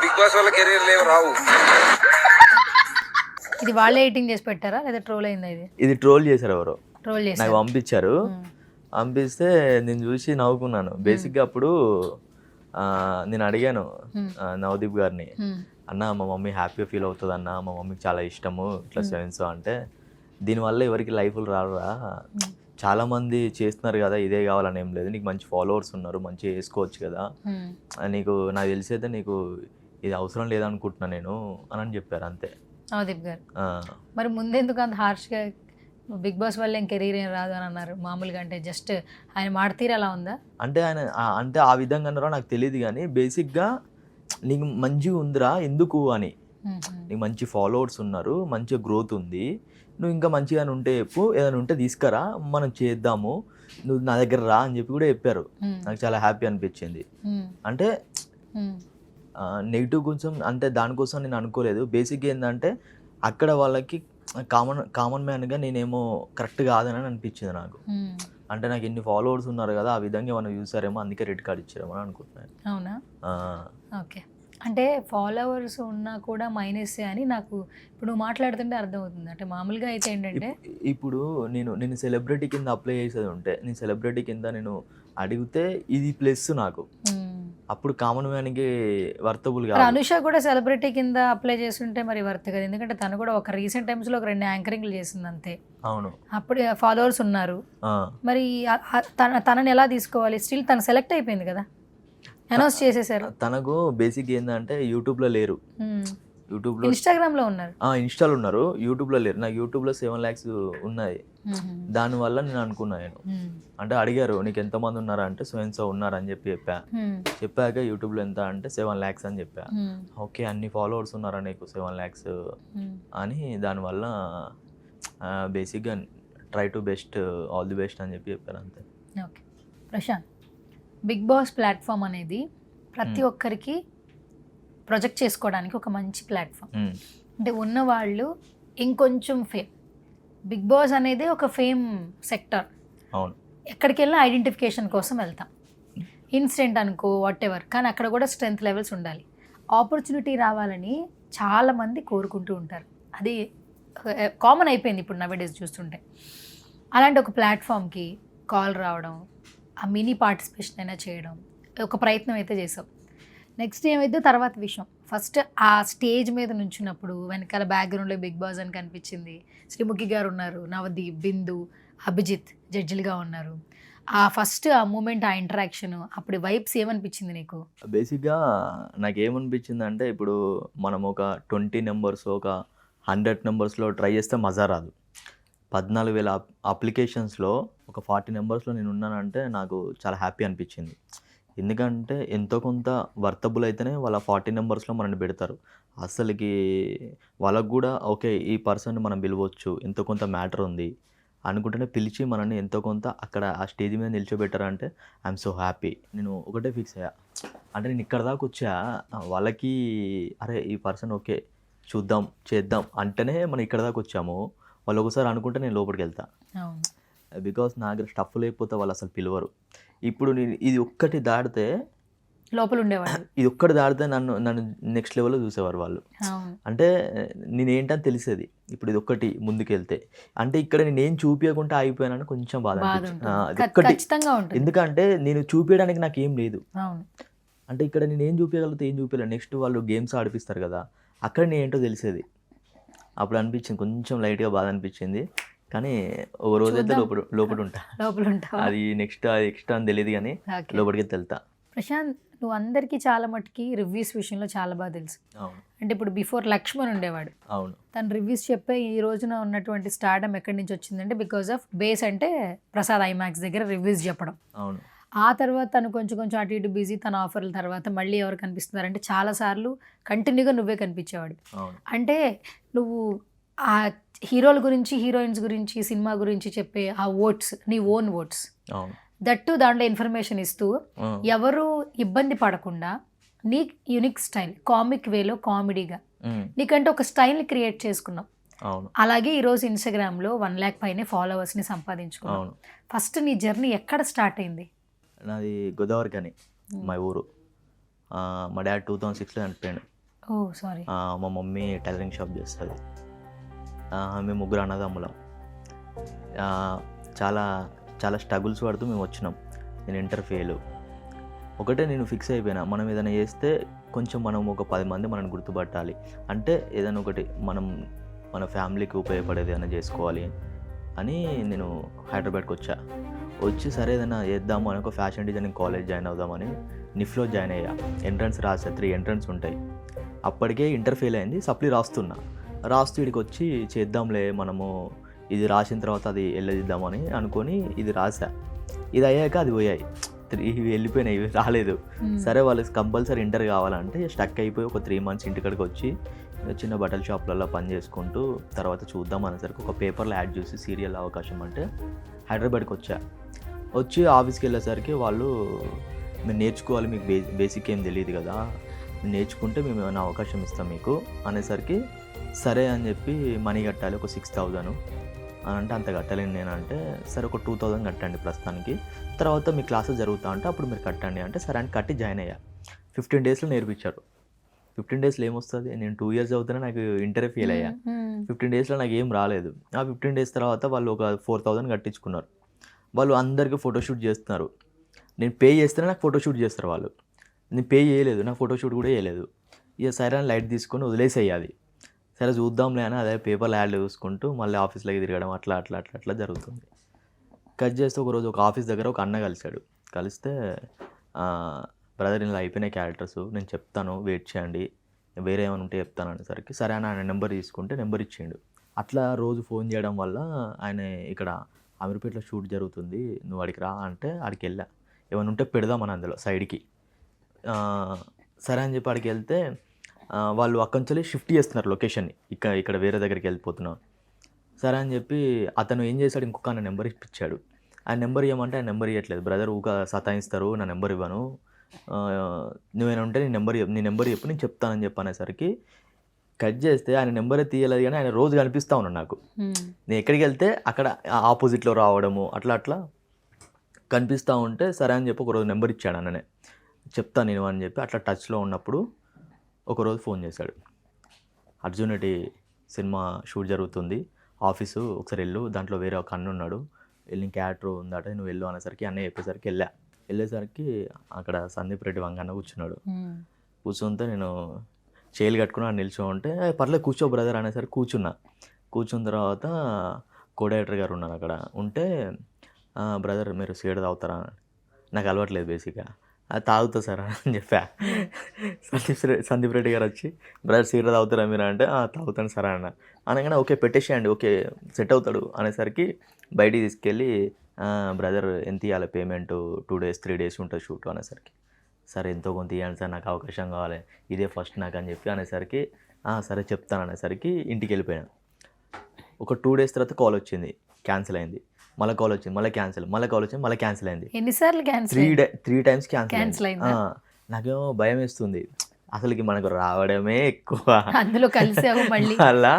బిగ్ బాస్ వల్ల కెరీర్ లేవు రావు. ఇది వాళ్ళే ఎడిటింగ్ చేసి పెట్టారా లేదా ట్రోల్ అయిందా? ఇది ట్రోల్ చేశారు, ఎవరో ట్రోల్ చేసి నాకు పంపించారు. పంపిస్తే నేను చూసి నవ్వుకున్నాను. బేసిక్గా అప్పుడు నేను అడిగాను నవదీప్ గారిని, అన్న మా మమ్మీ హ్యాపీగా ఫీల్ అవుతుంది అన్న, మా మమ్మీకి చాలా ఇష్టము ఇట్లా సెవెన్స్ అంటే, దీనివల్ల ఎవరికి లైఫ్లు రారా, చాలామంది చేస్తున్నారు కదా, ఇదే కావాలని ఏం లేదు, నీకు మంచి ఫాలోవర్స్ ఉన్నారు, మంచిగా వేసుకోవచ్చు కదా, నీకు నాకు తెలిసి అయితే నీకు ఇది అవసరం లేదనుకుంటున్నా నేను అని చెప్పారు అంతే నవదీప్ గారు. మరి ముందెందుకు అంత హార్ష్గా బిగ్ బాస్ వల్ల ఏం కెరీర్ ఏం రాదు అని అన్నారు? మామూలుగా అంటే జస్ట్ ఆయన మాడతీరు అలా ఉందా? అంటే ఆయన అంటే ఆ విధంగా అన్నారో నాకు తెలియదు, కానీ బేసిక్గా నీకు మంచిగా ఉందిరా ఎందుకు అని, నీకు మంచి ఫాలోవర్స్ ఉన్నారు, మంచిగా గ్రోత్ ఉంది, నువ్వు ఇంకా మంచిగా ఉంటే చెప్పు, ఏదైనా ఉంటే తీసుకురా మనం చేద్దాము, నువ్వు నా దగ్గర రా అని చెప్పి కూడా చెప్పారు. నాకు చాలా హ్యాపీ అనిపించింది. అంటే నెగిటివ్ కొంచెం అంటే దానికోసం నేను అనుకోలేదు. బేసిక్గా ఏంటంటే అక్కడ వాళ్ళకి కామన్ మ్యాన్గా నేనేమో కరెక్ట్ కాదని అనిపించింది నాకు. అంటే నాకు ఎన్ని ఫాలోవర్స్ ఉన్నారు కదా, ఆ విధంగా మనం చూసారేమో, అందుకే రెడ్ కార్డ్ ఇచ్చారేమో అని అనుకుంటున్నాను. అవునా? ఓకే. అంటే ఫాలోవర్స్ ఉన్నా కూడా మైనసే అని నాకు ఇప్పుడు నువ్వు మాట్లాడుతుంటే అర్థమవుతుంది. అంటే మామూలుగా అయితే ఏంటంటే ఇప్పుడు నేను సెలబ్రిటీ కింద అప్లై చేసేది ఉంటే, నేను సెలబ్రిటీ కింద నేను అడిగితే ఇది ప్లస్ నాకు, అప్పుడు కామన్ మ్యాన్కి వర్తబుల్ కాదు. అనుష కూడా సెలబ్రిటీ కింద అప్లై చేస్తుంటే మరి వర్త్ కదా, ఎందుకంటే తను కూడా ఒక రీసెంట్ టైమ్స్లో ఒక 2 యాంకరింగ్లు చేసింది అంతే. అవును, అప్పుడు ఫాలోవర్స్ ఉన్నారు. మరి తనని ఎలా తీసుకోవాలి? స్టిల్ తను సెలెక్ట్ అయిపోయింది కదా, అనౌన్స్ చేసేసారు. తనకు బేసిక్ ఏంటంటే యూట్యూబ్లో లేరు. యూట్యూబ్లో ఇన్స్టాగ్రామ్ లో ఉన్నారు. ఇన్స్టాలో ఉన్నారు, యూట్యూబ్లో లేరు. నాకు యూట్యూబ్లో 7 lakhs ఉన్నాయి. దానివల్ల నేను అనుకున్నాను, అంటే అడిగారు నీకు ఎంతమంది ఉన్నారా అంటే సో ఉన్నారని చెప్పాక యూట్యూబ్లో ఎంత అంటే 7 lakhs అని చెప్పా. ఓకే అన్ని ఫాలోవర్స్ ఉన్నారా నీకు 7 lakhs అని, దానివల్ల బేసిక్గా try to best, all the best అని చెప్పారు అంతే. Okay Prashanth, Bigg Boss platform అనేది ప్రతి ఒక్కరికి ప్రొజెక్ట్ చేసుకోవడానికి ఒక మంచి ప్లాట్ఫామ్. అంటే ఉన్నవాళ్ళు ఇంకొంచెం ఫేమ్, బిగ్ బాస్ అనేది ఒక ఫేమ్ సెక్టర్. అవును, ఎక్కడికి వెళ్ళినా ఐడెంటిఫికేషన్ కోసం వెళ్తాం, ఇన్స్టెంట్ అనుకో వాట్ ఎవర్, కానీ అక్కడ కూడా స్ట్రెంత్ లెవెల్స్ ఉండాలి. ఆపర్చునిటీ రావాలని చాలామంది కోరుకుంటూ ఉంటారు, అది కామన్ అయిపోయింది ఇప్పుడు నవేడేస్ చూస్తుంటే. అలాంటి ఒక ప్లాట్ఫామ్కి కాల్ రావడం, ఆ మినీ పార్టిసిపేషన్ అయినా చేయడం, ఒక ప్రయత్నం అయితే చేసాం. నెక్స్ట్ ఏమైతే తర్వాత విషయం, ఫస్ట్ ఆ స్టేజ్ మీద నుంచున్నప్పుడు వెనకాల బ్యాక్గ్రౌండ్లో బిగ్ బాస్ అని కనిపించింది, శ్రీముఖి గారు ఉన్నారు, నవదీప్, బిందు, అభిజిత్ జడ్జిలుగా ఉన్నారు. ఆ ఫస్ట్ ఆ మూమెంట్, ఆ ఇంటరాక్షన్, అప్పుడు వైబ్స్ ఏమనిపించింది నీకు? బేసిక్గా నాకు ఏమనిపించింది అంటే, ఇప్పుడు మనం ఒక 20 numbers ఒక 100 numbers ట్రై చేస్తే మజా రాదు. 14,000 అప్లికేషన్స్లో ఒక 40 numbers నేను ఉన్నానంటే నాకు చాలా హ్యాపీ అనిపించింది. ఎందుకంటే ఎంతో కొంత వర్తబుల్ అయితేనే వాళ్ళ 40 numbers మనల్ని పెడతారు. అసలుకి వాళ్ళకు కూడా ఓకే ఈ పర్సన్ మనం పిలవచ్చు, ఎంతో కొంత మ్యాటర్ ఉంది అనుకుంటేనే పిలిచి మనల్ని ఎంతో కొంత అక్కడ ఆ స్టేజ్ మీద నిల్చోబెట్టారంటే ఐఎమ్ సో హ్యాపీ. నేను ఒకటే ఫిక్స్ అయ్యా, అంటే నేను ఇక్కడ దాకా వచ్చా, వాళ్ళకి అరే ఈ పర్సన్ ఓకే చూద్దాం చేద్దాం అంటేనే మనం ఇక్కడ దాకా వచ్చాము. వాళ్ళు ఒకసారి అనుకుంటే నేను లోపలికి వెళ్తా, బికాస్ నా దగ్గర స్టఫ్ లేకపోతే వాళ్ళు అసలు పిలవరు. ఇప్పుడు నేను ఇది ఒక్కటి దాడితే లోపల ఉండేవాళ్ళు, ఇది ఒక్కటి దాడితే నన్ను నెక్స్ట్ లెవెల్లో చూసేవారు వాళ్ళు. అంటే నేనేంటని తెలిసేది. ఇప్పుడు ఇది ఒక్కటి ముందుకెళ్తే అంటే ఇక్కడ నేనేం చూపించకుండా అయిపోయానని కొంచెం బాధ అనిపించింది. ఎందుకంటే నేను చూపించడానికి నాకు ఏం లేదు. అంటే ఇక్కడ నేను ఏం చూపించగలిగితే ఏం చూపించలేదు. నెక్స్ట్ వాళ్ళు గేమ్స్ ఆడిపిస్తారు కదా, అక్కడ నేనేంటో తెలిసేది. అప్పుడు అనిపించింది కొంచెం లైట్గా బాధ అనిపించింది. కానీ ఒక రోజైతే లోపల ఉంటా, అది నెక్స్ట్ ఎక్స్ట్రా అని తెలియదు కానీ లోపలికి వెళ్తా. ప్రశాంత్, నువ్వు అందరికీ చాలా మట్టుకి రివ్యూస్ విషయంలో చాలా బాగా తెలుసు. అంటే ఇప్పుడు బిఫోర్ లక్ష్మణ్ ఉండేవాడు, అవును, తను రివ్యూస్ చెప్పే ఈ రోజున ఉన్నటువంటి స్టార్డమ్ ఎక్కడి నుంచి వచ్చిందంటే బికాస్ ఆఫ్ బేస్, అంటే ప్రసాద్ ఐమాక్స్ దగ్గర రివ్యూస్ చెప్పడం. అవును, ఆ తర్వాత తను కొంచెం అటు ఇటు బిజీ, తన ఆఫర్ల తర్వాత మళ్ళీ ఎవరు కనిపిస్తున్నారంటే చాలాసార్లు కంటిన్యూగా నువ్వే కనిపించేవాడు. అంటే నువ్వు ఆ హీరోల గురించి, హీరోయిన్స్ గురించి, సినిమా గురించి చెప్పే ఆ ఓట్స్, నీ ఓన్ ఓట్స్, దట్టు దాంట్లో ఇన్ఫర్మేషన్ ఇస్తూ ఎవరు ఇబ్బంది పడకుండా నీ యూనిక్ స్టైల్, కామిక్ వేలో కామెడీగా నీకంటే ఒక స్టైల్ని క్రియేట్ చేసుకున్నావు. అలాగే ఈరోజు ఇన్స్టాగ్రామ్లో 1 lakh పైనే ఫాలోవర్స్ని సంపాదించుకున్నావు. ఫస్ట్ నీ జర్నీ ఎక్కడ స్టార్ట్ అయింది? నాది గోదావరి కానీ మా ఊరు. మా డాడీ 2006లో చనిపోయాడు. ఓ సారీ. మా మమ్మీ టైలరింగ్ షాప్ చేస్తుంది. మేము 3 అన్నదమ్ములం. చాలా చాలా స్ట్రగుల్స్ పడుతూ మేము వచ్చినాం. నేను ఇంటర్ ఫెయిల్. ఒకటే నేను ఫిక్స్ అయిపోయినా, మనం ఏదైనా చేస్తే కొంచెం మనం ఒక 10 మంది మనల్ని గుర్తుపట్టాలి, అంటే ఏదైనా ఒకటి మనం మన ఫ్యామిలీకి ఉపయోగపడేది ఏదైనా చేసుకోవాలి అని నేను హైదరాబాద్కి వచ్చి సరే ఏదైనా చేద్దాము అని ఒక ఫ్యాషన్ డిజైనింగ్ కాలేజ్ జాయిన్ అవుదామని నిఫ్లో జాయిన్ అయ్యా. ఎంట్రన్స్ రాసా, 3 ఎంట్రన్స్ ఉంటాయి. అప్పటికే ఇంటర్ ఫెయిల్ అయింది, సప్లీ రాస్తూ ఇక్కడికి వచ్చి చేద్దాంలే మనము, ఇది రాసిన తర్వాత అది వెళ్ళదిద్దామని అనుకొని ఇది రాసా. ఇది అయ్యాక అది పోయాయి, 3 వెళ్ళిపోయినాయి, ఇవి రాలేదు. సరే వాళ్ళకి కంపల్సరీ ఇంటర్ కావాలంటే స్టక్ అయిపోయి ఒక 3 months ఇంటికాడికి వచ్చి చిన్న బట్టల షాప్లలో పని చేసుకుంటూ తర్వాత చూద్దాం అనేసరికి ఒక పేపర్లో యాడ్ చూసి సీరియల్ అవకాశం అంటే హైదరాబాద్కి వచ్చి ఆఫీస్కి వెళ్ళేసరికి వాళ్ళు మీరు నేర్చుకోవాలి, మీకు బేసిక్ ఏం తెలియదు కదా, మీరు నేర్చుకుంటే మేము ఏమైనా అవకాశం ఇస్తాం మీకు అనేసరికి సరే అని చెప్పి మనీ కట్టాలి ఒక 6,000 అని అంటే అంత కట్టలేను నేను. అంటే సరే ఒక 2,000 కట్టండి ప్రస్తుతానికి, తర్వాత మీ క్లాసెస్ జరుగుతా అంటే అప్పుడు మీరు కట్టండి అంటే సరే అని కట్టి జాయిన్ అయ్యా. 15 daysలో నేర్పించారు. 15 daysలో ఏమొస్తుంది, నేను 2 years అవుతూనే నాకు ఇంటర్ ఫెయిల్ అయ్యా. 15 daysలో నాకు ఏం రాలేదు. ఆ 15 days తర్వాత వాళ్ళు ఒక 4,000 కట్టించుకున్నారు. వాళ్ళు అందరికీ ఫోటోషూట్ చేస్తున్నారు. నేను పే చేస్తేనే నాకు ఫోటోషూట్ చేస్తారు వాళ్ళు. నేను పే చేయలేదు, నాకు ఫోటోషూట్ కూడా చేయలేదు. ఇక సరే అని లైట్ తీసుకొని వదిలేసేయాలి. సరే చూద్దాంలే అని అదే పేపర్లో యాడ్లు చూసుకుంటూ మళ్ళీ ఆఫీస్లోకి తిరగడం అట్లా జరుగుతుంది. కట్ చేస్తే ఒకరోజు ఒక ఆఫీస్ దగ్గర ఒక అన్న కలిశాడు. కలిస్తే బ్రదర్ ఇలా అయిపోయినాయి క్యారెక్టర్స్, నేను చెప్తాను వెయిట్ చేయండి, వేరే ఏమైనా ఉంటే చెప్తాను అనేసరికి సరే అని ఆయన నెంబర్ తీసుకుంటే నెంబర్ ఇచ్చిండు. అట్లా రోజు ఫోన్ చేయడం వల్ల ఆయన ఇక్కడ అమీర్పేటలో షూట్ జరుగుతుంది నువ్వు అడిగి రా అంటే ఆడికి వెళ్ళా, ఏమైనా ఉంటే పెడదామని అందులో సైడ్కి. సరే అని చెప్పి ఆడికి వెళ్తే వాళ్ళు అక్కడి నుంచి షిఫ్ట్ చేస్తున్నారు లొకేషన్ని, ఇక్కడ వేరే దగ్గరికి వెళ్ళిపోతున్నాం. సరే అని చెప్పి అతను ఏం చేశాడు, ఇంకొక ఆయన నెంబర్ ఇప్పించాడు. ఆ నెంబర్ ఇవ్వమంటే ఆ నెంబర్ ఇవ్వట్లేదు. బ్రదర్ ఊక సతాయిస్తారు, నా నెంబర్ ఇవ్వను, నువ్వేనా ఉంటే నీ నెంబర్ చెప్పు నేను చెప్తానని చెప్పనేసరికి కట్ చేస్తే ఆయన నెంబరే తీయలేదు. కానీ ఆయన రోజు కనిపిస్తూ ఉన్నాడు నాకు. నేను ఎక్కడికి వెళ్తే అక్కడ ఆపోజిట్లో రావడము అట్లా అట్లా కనిపిస్తూ ఉంటే సరే అని చెప్పి ఒకరోజు నెంబర్ ఇచ్చాడు అన్ననే, చెప్తాను నేను అని చెప్పి అట్లా టచ్లో ఉన్నప్పుడు ఒకరోజు ఫోన్ చేశాడు. అర్జున్ రెడ్డి సినిమా షూట్ జరుగుతుంది, ఆఫీసు ఒకసారి వెళ్ళు, దాంట్లో వేరే ఒక అన్న ఉన్నాడు, వెళ్ళి క్యారెక్టర్ ఉందట నువ్వు వెళ్ళు అనేసరికి అన్నయ్య చెప్పేసరికి వెళ్ళేసరికి అక్కడ సందీప్ రెడ్డి వంగన్న కూర్చున్నాడు. కూర్చుంటే నేను చేలు కట్టుకుని నిల్చో ఉంటే పర్లేదు కూర్చో బ్రదర్ అనేసరికి కూర్చున్న తర్వాత కో-డైరెక్టర్ గారు ఉన్నారు అక్కడ ఉంటే, బ్రదర్ మీరు సిగరెట్ తాగుతారా, నాకు అలవాట్లేదు బేసిక్గా, అది తాగుతా సార్ అని చెప్పా. సందీప్ రెడ్డి గారు వచ్చి బ్రదర్ సిగరెట్ తాగుతారా మీరు అంటే తాగుతాను సార్ అన్న. అనగానే ఓకే పెట్టేసేయండి, ఓకే సెట్ అవుతాడు అనేసరికి బయటికి తీసుకెళ్ళి బ్రదర్ ఎంత ఇవ్వాలి పేమెంట్, 2 days 3 days ఉంటుంది షూట్ అనేసరికి సరే ఎంతో కొంత ఇవ్వండి సార్, నాకు అవకాశం కావాలి, ఇదే ఫస్ట్ నాకు అని చెప్పి అనేసరికి సరే చెప్తాను అనేసరికి ఇంటికి వెళ్ళిపోయాను. ఒక 2 days తర్వాత కాల్ వచ్చింది, క్యాన్సిల్ అయింది, మళ్ళీ కాల్ వచ్చింది, మళ్ళీ క్యాన్సిల్, మళ్ళీ కాల్ వచ్చింది, మళ్ళీ క్యాన్సిల్ అయింది. ఎన్నిసార్లు క్యాన్సిల్? 3 times క్యాన్సిల్ అయింది. నాకేమో భయం వేస్తుంది, అసలుకి మనకు రావడమే ఎక్కువ, అందులో కలిసావు మళ్ళీ అలా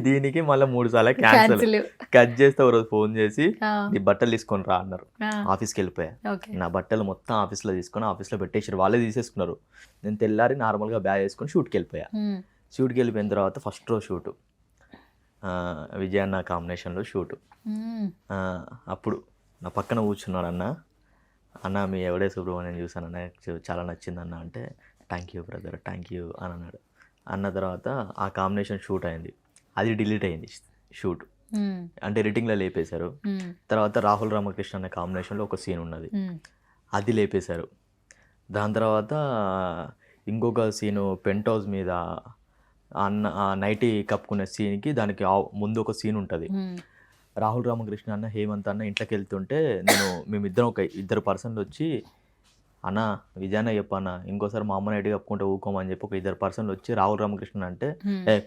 దీనికి మళ్ళీ 3 సార్లు క్యాన్సిల్. కట్ చేస్తే ఒకరోజు ఫోన్ చేసి నీ బట్టలు తీసుకొని రా అన్నారు. ఆఫీస్కి వెళ్ళిపోయా, నా బట్టలు మొత్తం ఆఫీస్లో తీసుకొని ఆఫీస్లో పెట్టేసారు, వాళ్ళే తీసేసుకున్నారు. నేను తెల్లారి నార్మల్గా బ్యాగ్ వేసుకొని షూట్కి వెళ్ళిపోయా. షూట్కి వెళ్ళిపోయిన తర్వాత ఫస్ట్ రోజు షూటు విజయన్న కాంబినేషన్లో షూటు. అప్పుడు నా పక్కన కూర్చున్నాడు అన్న మీ ఎవడే సుబ్రహ్మణ్యం చూసాను నాకు చాలా నచ్చింది అన్న అంటే, thank you brother thank you అని అన్నాడు. అన్న తర్వాత ఆ కాంబినేషన్ షూట్ అయింది, అది డిలీట్ అయింది షూట్, అంటే ఎడిటింగ్లో లేపేశారు. తర్వాత రాహుల్ రామకృష్ణ అనే కాంబినేషన్లో ఒక సీన్ ఉన్నది, అది లేపేశారు. దాని తర్వాత ఇంకొక సీను పెంట్ హౌస్ మీద నైటీ కప్పుకునే సీన్కి దానికి ముందు ఒక సీన్ ఉంటుంది. రాహుల్ రామకృష్ణ అన్న హేమంత్ అన్న ఇంట్లోకి వెళ్తుంటే మేమిద్దరం ఒక 2 పర్సన్లు వచ్చి అన్న విజయన్న చెప్పన్న ఇంకోసారి మా అమ్మ నైటీ కప్పుకుంటే ఊకోమని చెప్పి ఒక 2 పర్సన్లు వచ్చి రాహుల్ రామకృష్ణ అంటే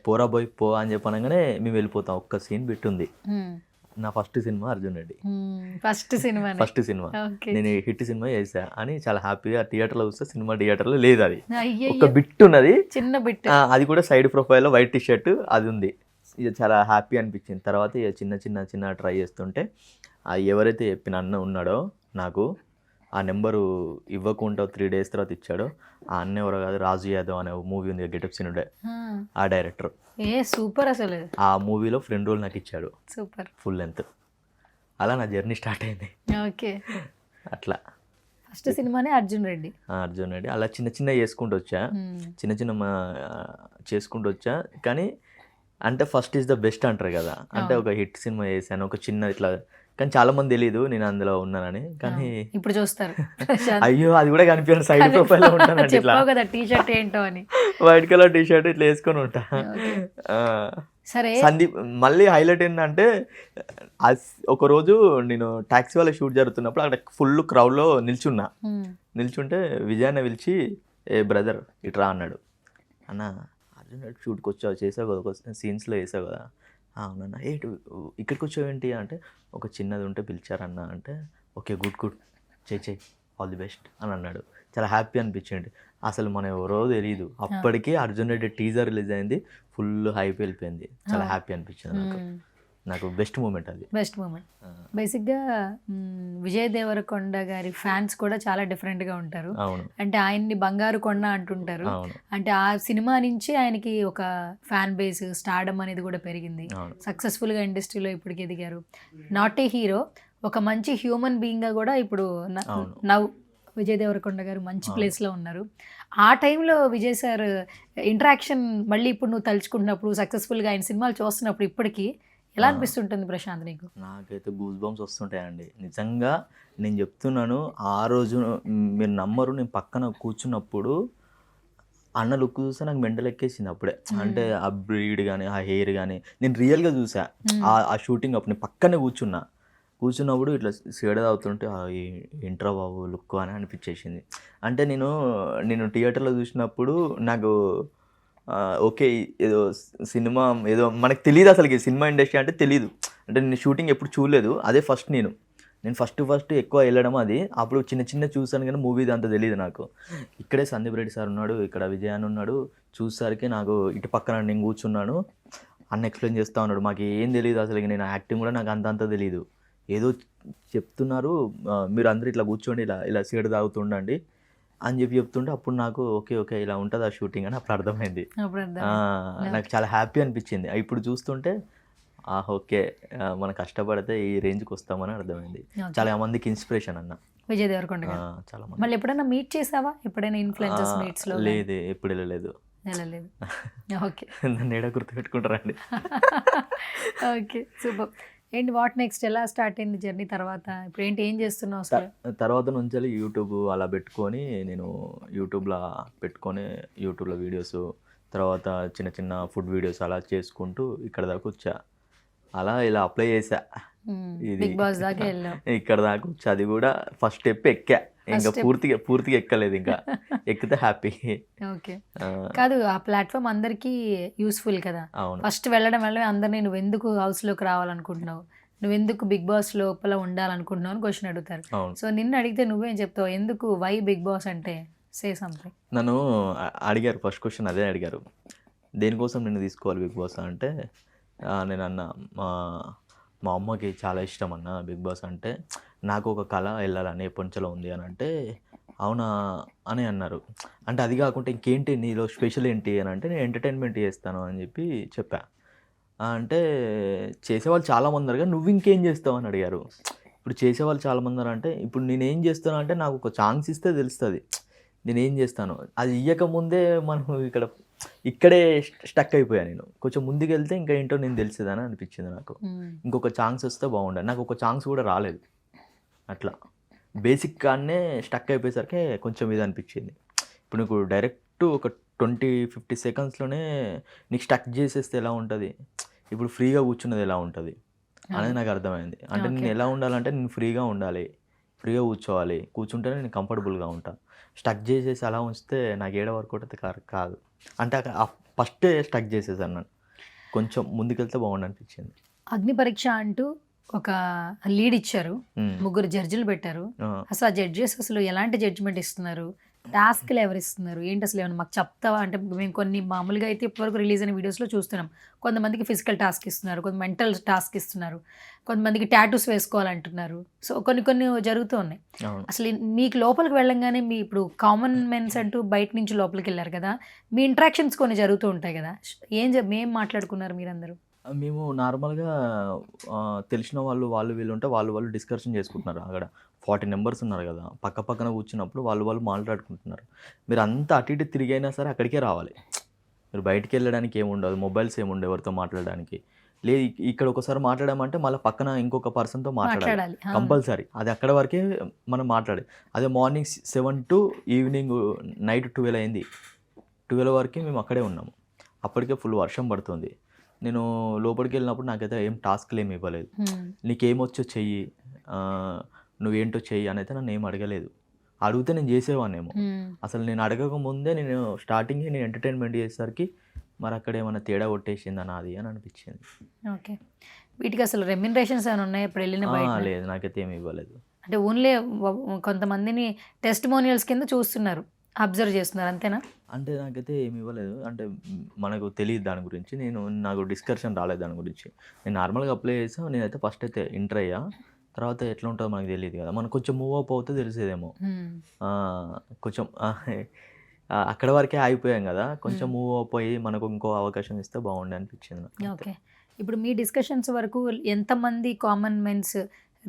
పోరా పోయి పో అని చెప్పనగానే మేము వెళ్ళిపోతాం. ఒక్క సీన్ బిట్టుంది. నా first cinema Arjun Reddy, first cinema నేను హిట్ సినిమా చేసా అని చాలా హ్యాపీగా థియేటర్లో చూస్తే సినిమా థియేటర్లో లేదు, అది ఒక బిట్ ఉన్నది, చిన్న బిట్, అది కూడా సైడ్ ప్రొఫైల్లో వైట్ టీషర్ట్ అది ఉంది. ఇక చాలా హ్యాపీ అనిపించింది. తర్వాత ఇక చిన్న ట్రై చేస్తుంటే ఎవరైతే చెప్పిన అన్న ఉన్నాడో నాకు ఆ నెంబరు ఇవ్వకుండా 3 days తర్వాత ఇచ్చాడో ఆ అన్న ఎవరో కాదు, రాజు యాదవ్ అనే మూవీ ఉంది గెటప్ సీన్ ఉండే, ఆ డైరెక్టర్. సూపర్ అసలు ఆ మూవీలో ఫ్రెండ్ రోల్ నాకు ఇచ్చాడు, సూపర్ ఫుల్ లెంత్. అలా నా జర్నీ స్టార్ట్ అయింది. ఓకే, అట్లా ఫస్ట్ సినిమానే అర్జున్ రెడ్డి. అలా చిన్న చేసుకుంటూ వచ్చా, చేసుకుంటూ వచ్చా. కానీ అంటే ఫస్ట్ ఈజ్ ద బెస్ట్ అంటారు కదా, అంటే ఒక హిట్ సినిమా చేశాను, ఒక చిన్న ఇట్లా, కానీ చాలా మంది తెలియదు నేను అందులో ఉన్నానని. కానీ ఇప్పుడు చూస్తారు, అయ్యో అది కూడా కనిపించాను, సైడ్ ప్రొఫైల్ ఉంటానండి ఇట్లా, టీషర్ట్ ఏంటో అని వైట్ కలర్ టీషర్ట్ ఇట్లా వేసుకొని ఉంటా. సరే సందీప్ మళ్ళీ హైలైట్ ఏంటంటే ఒకరోజు నేను టాక్సీ వాళ్ళ షూట్ జరుగుతున్నప్పుడు అక్కడ ఫుల్ క్రౌడ్లో నిల్చుంటే విజయాన్న పిలిచి బ్రదర్ ఇట్రా అన్నాడు. అన్న అర్జున్ షూట్కి వచ్చావు, చేసావు కదా, ఒక సీన్స్లో వేసావు కదా. అవునన్నా ఇక్కడికి వచ్చావు ఏంటి అంటే, ఒక చిన్నది ఉంటే పిలిచారన్న అంటే, ఓకే గుడ్ చెయ్యి ఆల్ ది బెస్ట్ అని అన్నాడు. చాలా హ్యాపీ అనిపించింది. అసలు మనం ఎవరో తెలియదు, అప్పటికే అర్జున్ రెడ్డి టీజర్ రిలీజ్ అయింది, ఫుల్ హైప్ వెళ్ళిపోయింది. చాలా హ్యాపీ అనిపించింది నాకు బెస్ట్ మూమెంట్ అది. Best moment. బేసిక్గా విజయ్ దేవరకొండ గారి ఫ్యాన్స్ కూడా చాలా డిఫరెంట్గా ఉంటారు. అంటే ఆయన్ని బంగారు కొండ అంటుంటారు. అంటే ఆ సినిమా నుంచి ఆయనకి ఒక ఫ్యాన్ బేస్, స్టార్డమ్ అనేది కూడా పెరిగింది. సక్సెస్ఫుల్గా ఇండస్ట్రీలో ఇప్పటికి ఎదిగారు. నాట్ ఏ హీరో, ఒక మంచి హ్యూమన్ బీయింగ్గా కూడా ఇప్పుడు నవ్ విజయ్ దేవరకొండ గారు మంచి ప్లేస్లో ఉన్నారు. ఆ టైంలో విజయ్ సార్ ఇంటరాక్షన్ మళ్ళీ ఇప్పుడు నువ్వు తలుచుకుంటున్నప్పుడు, సక్సెస్ఫుల్గా ఆయన సినిమాలు చూస్తున్నప్పుడు ఇప్పటికీ ఎలా అనిపిస్తుంటుంది ప్రశాంత్ నీకు? నాకైతే గూస్ బంప్స్ వస్తుంటాయండి నిజంగా. నేను చెప్తున్నాను, ఆ రోజు మీరు నమ్మరు, నేను పక్కన కూర్చున్నప్పుడు అన్న లుక్ చూస్తే నాకు మెంటల్ ఎక్కేసింది అప్పుడే. అంటే ఆ బ్రీడ్ కానీ ఆ హెయిర్ కానీ నేను రియల్గా చూసా. ఆ షూటింగ్ అప్పుడు నేను పక్కనే కూర్చున్నప్పుడు ఇట్లా సిగరెట్ తాగుతుంటే ఏంట్రా బాబు లుక్ అని అనిపించేసింది. అంటే నేను థియేటర్లో చూసినప్పుడు నాకు ఓకే ఏదో సినిమా ఏదో మనకు తెలియదు, అసలుకి సినిమా ఇండస్ట్రీ అంటే తెలియదు. అంటే నేను షూటింగ్ ఎప్పుడు చూడలేదు, అదే ఫస్ట్ నేను ఫస్ట్ ఎక్కువ వెళ్ళడం అది. అప్పుడు చిన్న చూసాను కానీ మూవీ అంత తెలియదు నాకు. ఇక్కడే సందీప్ రెడ్డి సార్ ఉన్నాడు, ఇక్కడ విజయ్ అని ఉన్నాడు. చూసేసరికి నాకు ఇటు పక్కన నేను కూర్చున్నాను, అన్న ఎక్స్ప్లెయిన్ చేస్తూ ఉన్నాడు. మాకు ఏం తెలియదు అసలు, నేను యాక్టింగ్ కూడా నాకు అంత తెలియదు. ఏదో చెప్తున్నారు, మీరు అందరూ ఇట్లా కూర్చోండి, ఇలా సిగరెట్ తాగుతుండండి అని చెప్తుంటే అప్పుడు నాకు ఓకే ఇలా ఉంటుంది ఆ షూటింగ్ అని అప్పుడు అర్థమైంది. నాకు చాలా హ్యాపీ అనిపించింది. ఇప్పుడు చూస్తుంటే ఓకే మనం కష్టపడితే ఈ రేంజ్కి వస్తామని అర్థమైంది. చాలా మందికి ఇన్స్పిరేషన్ అన్న విజయ్ దేవరకొండ గారు. చాలా మంది. మళ్ళీ ఎప్పుడైనా మీట్ చేసావా? ఎప్పుడైనా ఇన్ఫ్లుయెన్సర్స్ మీట్స్ లో? లేదు, ఎప్పుడు వెళ్ళలేదు. ఓకే, నన్ను ఏడా గుర్తుపెట్టుకుంటారండి. Okay, super. ఏంటి వాట్ నెక్స్ట్? ఎలా స్టార్ట్ అయింది జర్నీ? తర్వాత ఇప్పుడు ఏం చేస్తున్నావు అసలు? తర్వాత నుంచి యూట్యూబ్ అలా పెట్టుకొని నేను యూట్యూబ్లో వీడియోస్, తర్వాత చిన్న ఫుడ్ వీడియోస్ అలా చేసుకుంటూ ఇక్కడ దాకా వచ్చా. ఇలా అప్లై చేసా, బిగ్ బాస్ దాకా వెళ్ళాం. ఇక్కడ దాకా వచ్చా. అది కూడా ఫస్ట్ స్టెప్ ఎక్కా, ఇంకా పూర్తిగా ఎక్కలేదు. ఇంకా ఎక్కితే హ్యాపీ. ఓకే, కాదు ఆ ప్లాట్ఫామ్ అందరికీ యూస్ఫుల్ కదా. ఫస్ట్ వెళ్ళడం అందరినీ నువ్వు ఎందుకు హౌస్లోకి రావాలనుకుంటున్నావు, నువ్వెందుకు బిగ్ బాస్ లోపల ఉండాలనుకుంటున్నావు అని క్వశ్చన్ అడుగుతారు. సో నిన్ను అడిగితే నువ్వేం చెప్తావు? ఎందుకు, వై బిగ్ బాస్ అంటే? Say something. నన్ను అడిగారు, ఫస్ట్ క్వశ్చన్ అదే అడిగారు, దేనికోసం నిన్ను తీసుకోవాలి బిగ్ బాస్ అంటే. నేను అన్న మా అమ్మకి చాలా ఇష్టం అన్న బిగ్ బాస్ అంటే, నాకు ఒక కళ వెళ్ళాలని పొంచలో ఉంది అని అంటే, అవునా అని అన్నారు. అంటే అది కాకుండా ఇంకేంటి నీలో స్పెషల్ ఏంటి అని అంటే, నేను ఎంటర్టైన్మెంట్ చేస్తాను అని చెప్పా. అంటే చేసేవాళ్ళు చాలామంది ఉన్నారు, నువ్వు ఇంకేం చేస్తావు అని అడిగారు. ఇప్పుడు చేసేవాళ్ళు చాలామంది ఉన్నారు అంటే, ఇప్పుడు నేనేం చేస్తాను అంటే నాకు ఒక ఛాన్స్ ఇస్తే తెలుస్తుంది నేనేం చేస్తాను. అది ఇవ్వకముందే మనం ఇక్కడే స్టక్ అయిపోయాను. నేను కొంచెం ముందుకు వెళ్తే ఇంకా ఏంటో నేను తెలిసేదని అనిపించింది నాకు. ఇంకొక ఛాన్స్ వస్తే బాగుండదు. నాకు ఒక ఛాన్స్ కూడా రాలేదు. అట్లా బేసిక్ గానే స్టక్ అయిపోయేసరికి కొంచెం ఇది అనిపించింది. ఇప్పుడు నీకు డైరెక్ట్ ఒక 20-50 సెకండ్స్లోనే నీకు స్టక్ చేసేస్తే ఎలా ఉంటుంది, ఇప్పుడు ఫ్రీగా కూర్చున్నది ఎలా ఉంటుంది అనేది నాకు అర్థమైంది. అంటే నేను ఎలా ఉండాలంటే, నేను ఫ్రీగా ఉండాలి, ఫ్రీగా కూర్చుంటేనే నేను కంఫర్టబుల్గా ఉంటాను. స్టక్ చేసేసి అలా ఉంచితే నాకు ఏడ వరకు అయితే కాదు. అంటే ఫస్టే స్టక్ చేసేసాను నన్ను. కొంచెం ముందుకెళ్తే బాగుండు అనిపించింది. అగ్ని పరీక్ష అంటూ ఒక లీడ్ ఇచ్చారు, 3 జడ్జిలు పెట్టారు. అసలు ఆ జడ్జెస్ అసలు ఎలాంటి జడ్జిమెంట్ ఇస్తున్నారు, టాస్క్లు ఎవరు ఇస్తున్నారు, ఏంటి అసలు ఏమన్నా మాకు చెప్తావా? అంటే మేము కొన్ని మామూలుగా అయితే ఇప్పటివరకు రిలీజ్ అయిన వీడియోస్లో చూస్తున్నాం, కొంతమందికి ఫిజికల్ టాస్క్ ఇస్తున్నారు, కొంత మెంటల్ టాస్క్ ఇస్తున్నారు, కొంతమందికి టాటూస్ వేసుకోవాలంటున్నారు. సో కొన్ని జరుగుతూ ఉన్నాయి. అసలు మీకు లోపలికి వెళ్ళంగానే మీ ఇప్పుడు కామన్ మెన్స్ అంటూ బయట నుంచి లోపలికి వెళ్ళారు కదా, మీ ఇంట్రాక్షన్స్ కొన్ని జరుగుతూ ఉంటాయి కదా, ఏం మాట్లాడుకున్నారు మీరందరూ? మేము నార్మల్గా తెలిసిన వాళ్ళు వీళ్ళు ఉంటే వాళ్ళు డిస్కషన్ చేసుకుంటున్నారు. అక్కడ 40 మెంబర్స్ ఉన్నారు కదా, పక్కన కూర్చున్నప్పుడు వాళ్ళు మాట్లాడుకుంటున్నారు. మీరు అంతా అటు ఇటు తిరిగైనా సరే అక్కడికే రావాలి. మీరు బయటికి వెళ్ళడానికి ఏముండదు, మొబైల్స్ ఏముండవు ఎవరితో మాట్లాడడానికి. లేదు ఇక్కడ ఒకసారి మాట్లాడామంటే మళ్ళీ పక్కన ఇంకొక పర్సన్తో మాట్లాడాలి కంపల్సరీ. అది అక్కడ వరకే మనం మాట్లాడాలి. అదే మార్నింగ్ 7 to ఈవినింగ్ నైట్ 12 అయింది. 12 వరకు మేము అక్కడే ఉన్నాము. అప్పటికే ఫుల్ వర్షం పడుతుంది. నేను లోపలికి వెళ్ళినప్పుడు నాకైతే ఏం టాస్క్లు ఏమి ఇవ్వలేదు. నీకేమొచ్చో చెయ్యి, నువ్వేంటో చెయ్యి అని అయితే నన్ను ఏం అడగలేదు. అడిగితే నేను చేసేవాన్నేమో. అసలు నేను అడగక ముందే నేను స్టార్టింగ్ నేను ఎంటర్టైన్మెంట్ చేసేసరికి మరి అక్కడ ఏమైనా తేడా కొట్టేసిందా నాది అని అనిపించింది. ఓకే, వీటికి అసలు రెమ్యునరేషన్స్ ఏమైనా ఉన్నాయి ఇప్పుడు వెళ్ళిన? లేదు, నాకైతే ఏమి ఇవ్వలేదు. అంటే ఓన్లీ కొంతమందిని టెస్టిమోనియల్స్ కింద చూస్తున్నారు, అబ్జర్వ్ చేస్తున్నారు, అంతేనా? అంటే నాకైతే ఏమి ఇవ్వలేదు. అంటే మనకు తెలియదు దాని గురించి, నాకు డిస్కషన్ రాలేదు దాని గురించి. నేను నార్మల్గా అప్లై చేసాను. నేనైతే ఫస్ట్ అయితే ఇంటర్ అయ్యా, తర్వాత ఎట్లా ఉంటుందో మనకు తెలియదు కదా, మనకు కొంచెం మూవ్ అప్ అవుతే తెలిసేదేమో. కొంచెం అక్కడ వరకే ఆగిపోయాం కదా, కొంచెం మూవ్ అప్ అయ్యి మనకు ఇంకో అవకాశం ఇస్తే బాగుండే అనిపించింది నాకు. ఓకే, ఇప్పుడు మీ డిస్కషన్స్ వరకు ఎంతమంది కామన్ మెన్స్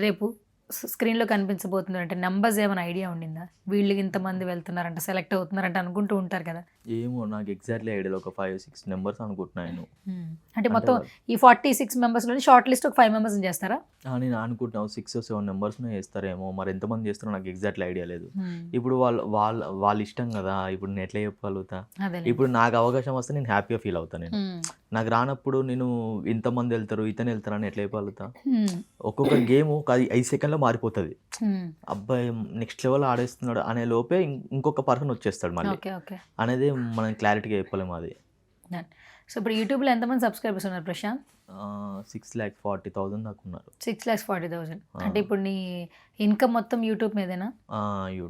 రేపు స్క్రీన్లో కనిపించబోతుంది అంటే నెంబర్స్ ఏమైనా ఐడియా ఉండిందా? వీళ్ళు ఇంతమంది వెళ్తున్నారంట, సెలెక్ట్ అవుతున్నారంట అనుకుంటూ ఉంటారు కదా. ఏమో నాకు ఎగ్జాక్ట్లీ ఐడియా, ఒక 5-6 నెంబర్స్ అనుకుంటున్నాను. అంటే మొత్తం ఈ 46 మెంబర్స్లో షార్ట్ లిస్ట్ ఒక 5 మెంబర్స్ చేస్తారా? నేను అనుకుంటున్నాను 6-7 నెంబర్స్నే చేస్తారేమో, మరి ఎంతమంది చేస్తారో నాకు ఎగ్జాక్ట్లీ ఐడియా లేదు. ఇప్పుడు వాళ్ళ ఇష్టం కదా, ఇప్పుడు నేను ఎట్లా చెప్పగలుగుతా? ఇప్పుడు నాకు అవకాశం వస్తే నేను హ్యాపీగా ఫీల్ అవుతాను. నేను నాకు రానప్పుడు నేను ఇంతమంది వెళ్తారు ఇతను వెళ్తారు అని ఎట్లా చెప్పగలుగుతా? ఒక్కొక్క గేమ్ ఒక 5 సెకండ్లో మారిపోతుంది. అబ్బాయి నెక్స్ట్ లెవెల్ ఆడేస్తున్నాడు అనే లోపే ఇంకొక పర్సన్ వచ్చేస్తాడు మళ్ళీ అనేది మనం క్లారిటీగా చెప్పలేము అది. సో ఇప్పుడు యూట్యూబ్లో ఎంతమంది సబ్స్క్రైబర్స్ ఉన్నారు ప్రశాంత్? 6,40,000 దాకా ఉన్నారు. 6,40,000 అంటే ఇప్పుడు నీ ఇన్కమ్ మొత్తం యూట్యూబ్ మీదేనా?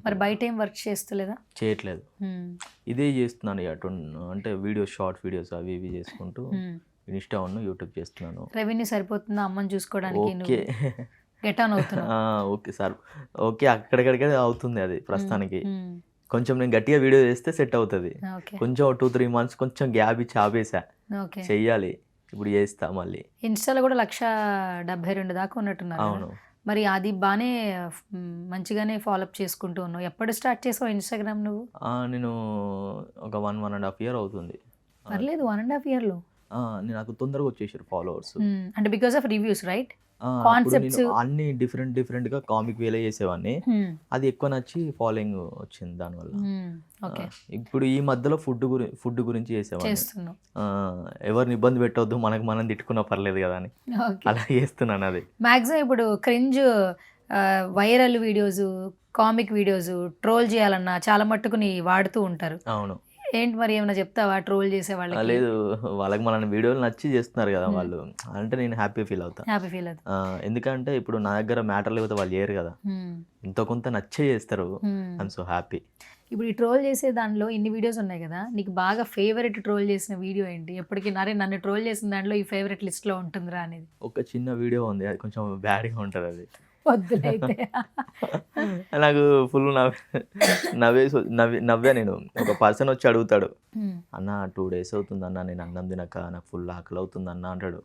మరి బయట ఏం వర్క్ చేస్తలేదా? చేయట్లేదు, ఇదే చేస్తున్నాను ఇక. అంటే వీడియోస్, షార్ట్ వీడియోస్ అవి ఇవి చేసుకుంటూ ఇన్స్టా యూట్యూబ్ చేస్తున్నాను. రెవెన్యూ సరిపోతుందా అమ్మని చూసుకోవడానికి? ఓకే గెట్ ఆన్ అవుతున్నా? ఓకే సార్, ఓకే అక్కడికడికే అవుతుంది అది ప్రస్తుతానికి. కొంచెం నేను గట్టిగా వీడియో చేస్తే సెట్ అవుతుంది. కొంచెం 2-3 మంత్స్ కొంచెం గ్యాప్ ఇచ్చి ఆపేసా, చెయ్యాలి. ఇప్పుడు చేస్తా మళ్ళీ. ఇన్స్టాలో కూడా 1,72,000 దాకా ఉన్నట్టున్నారు. అవును. మరి అది బాగానే మంచిగానే ఫాలోఅప్ చేసుకుంటూ ఉన్నావు. ఎప్పుడు స్టార్ట్ చేసావు ఇన్స్టాగ్రామ్ నువ్వు? నేను ఒక 1.5 year అవుతుంది. పర్లేదు, 1.5 yearలో నాకు తొందరగా వచ్చేసారు ఫాలోవర్స్. అంటే because of reviews, right? Concepts అన్ని డిఫరెంట్ గా కామిక్ వేలో చేసేవాడిని, అది ఎక్కువ నచ్చి ఫాలోయింగ్ వచ్చింది దానివల్ల. ఇప్పుడు ఈ మధ్యలో ఫుడ్ గురించి చేసేవాడిని. ఎవరిని ఇబ్బంది పెట్టవద్దు, మనకు మనం తిట్టుకున్నా పర్లేదు కదా అని అలా చేస్తున్నాను. అది మ్యాక్సిమం ఇప్పుడు cringe viral videos, comic videos troll చేయాలన్నా చాలా మట్టుకు నీ వాడుతూ ఉంటారు. అవును. ఏంటి మరి ఏమైనా చెప్తావా ట్రోల్ చేసే వాళ్ళకి? లేదు, వాళ్ళకి మన వీడియోలు నచ్చి చేస్తున్నారు కదా వాళ్ళు, అంటే నేను హ్యాపీ ఫీల్ అవుతాను. ఎందుకంటే ఇప్పుడు నా దగ్గర మ్యాటర్ లేకపోతే వాళ్ళు చేయరు కదా, ఎంతో కొంత నచ్చే చేస్తారు. I'm so happy. ఇప్పుడు ఈ ట్రోల్ చేసే దానిలో ఇన్ని వీడియోస్ ఉన్నాయి కదా, నీకు బాగా ఫేవరెట్ ట్రోల్ చేసిన వీడియో ఏంటి? ఎప్పటికీ నన్ను ట్రోల్ చేసిన దాంట్లో ఈ ఫేవరెట్ లిస్ట్లో ఉంటుందిరా అనేది? ఒక చిన్న వీడియో ఉంది, అది కొంచెం బ్యాడ్గా ఉంటుంది. అది వద్దులైతే. నాకు ఫుల్ నవ్వా నేను. ఒక పర్సన్ వచ్చి అడుగుతాడు, అన్న 2 days అవుతుంది అన్న నేను అన్నం తినక, నాకు ఫుల్ ఆకలి అవుతుంది అన్న అంటాడు.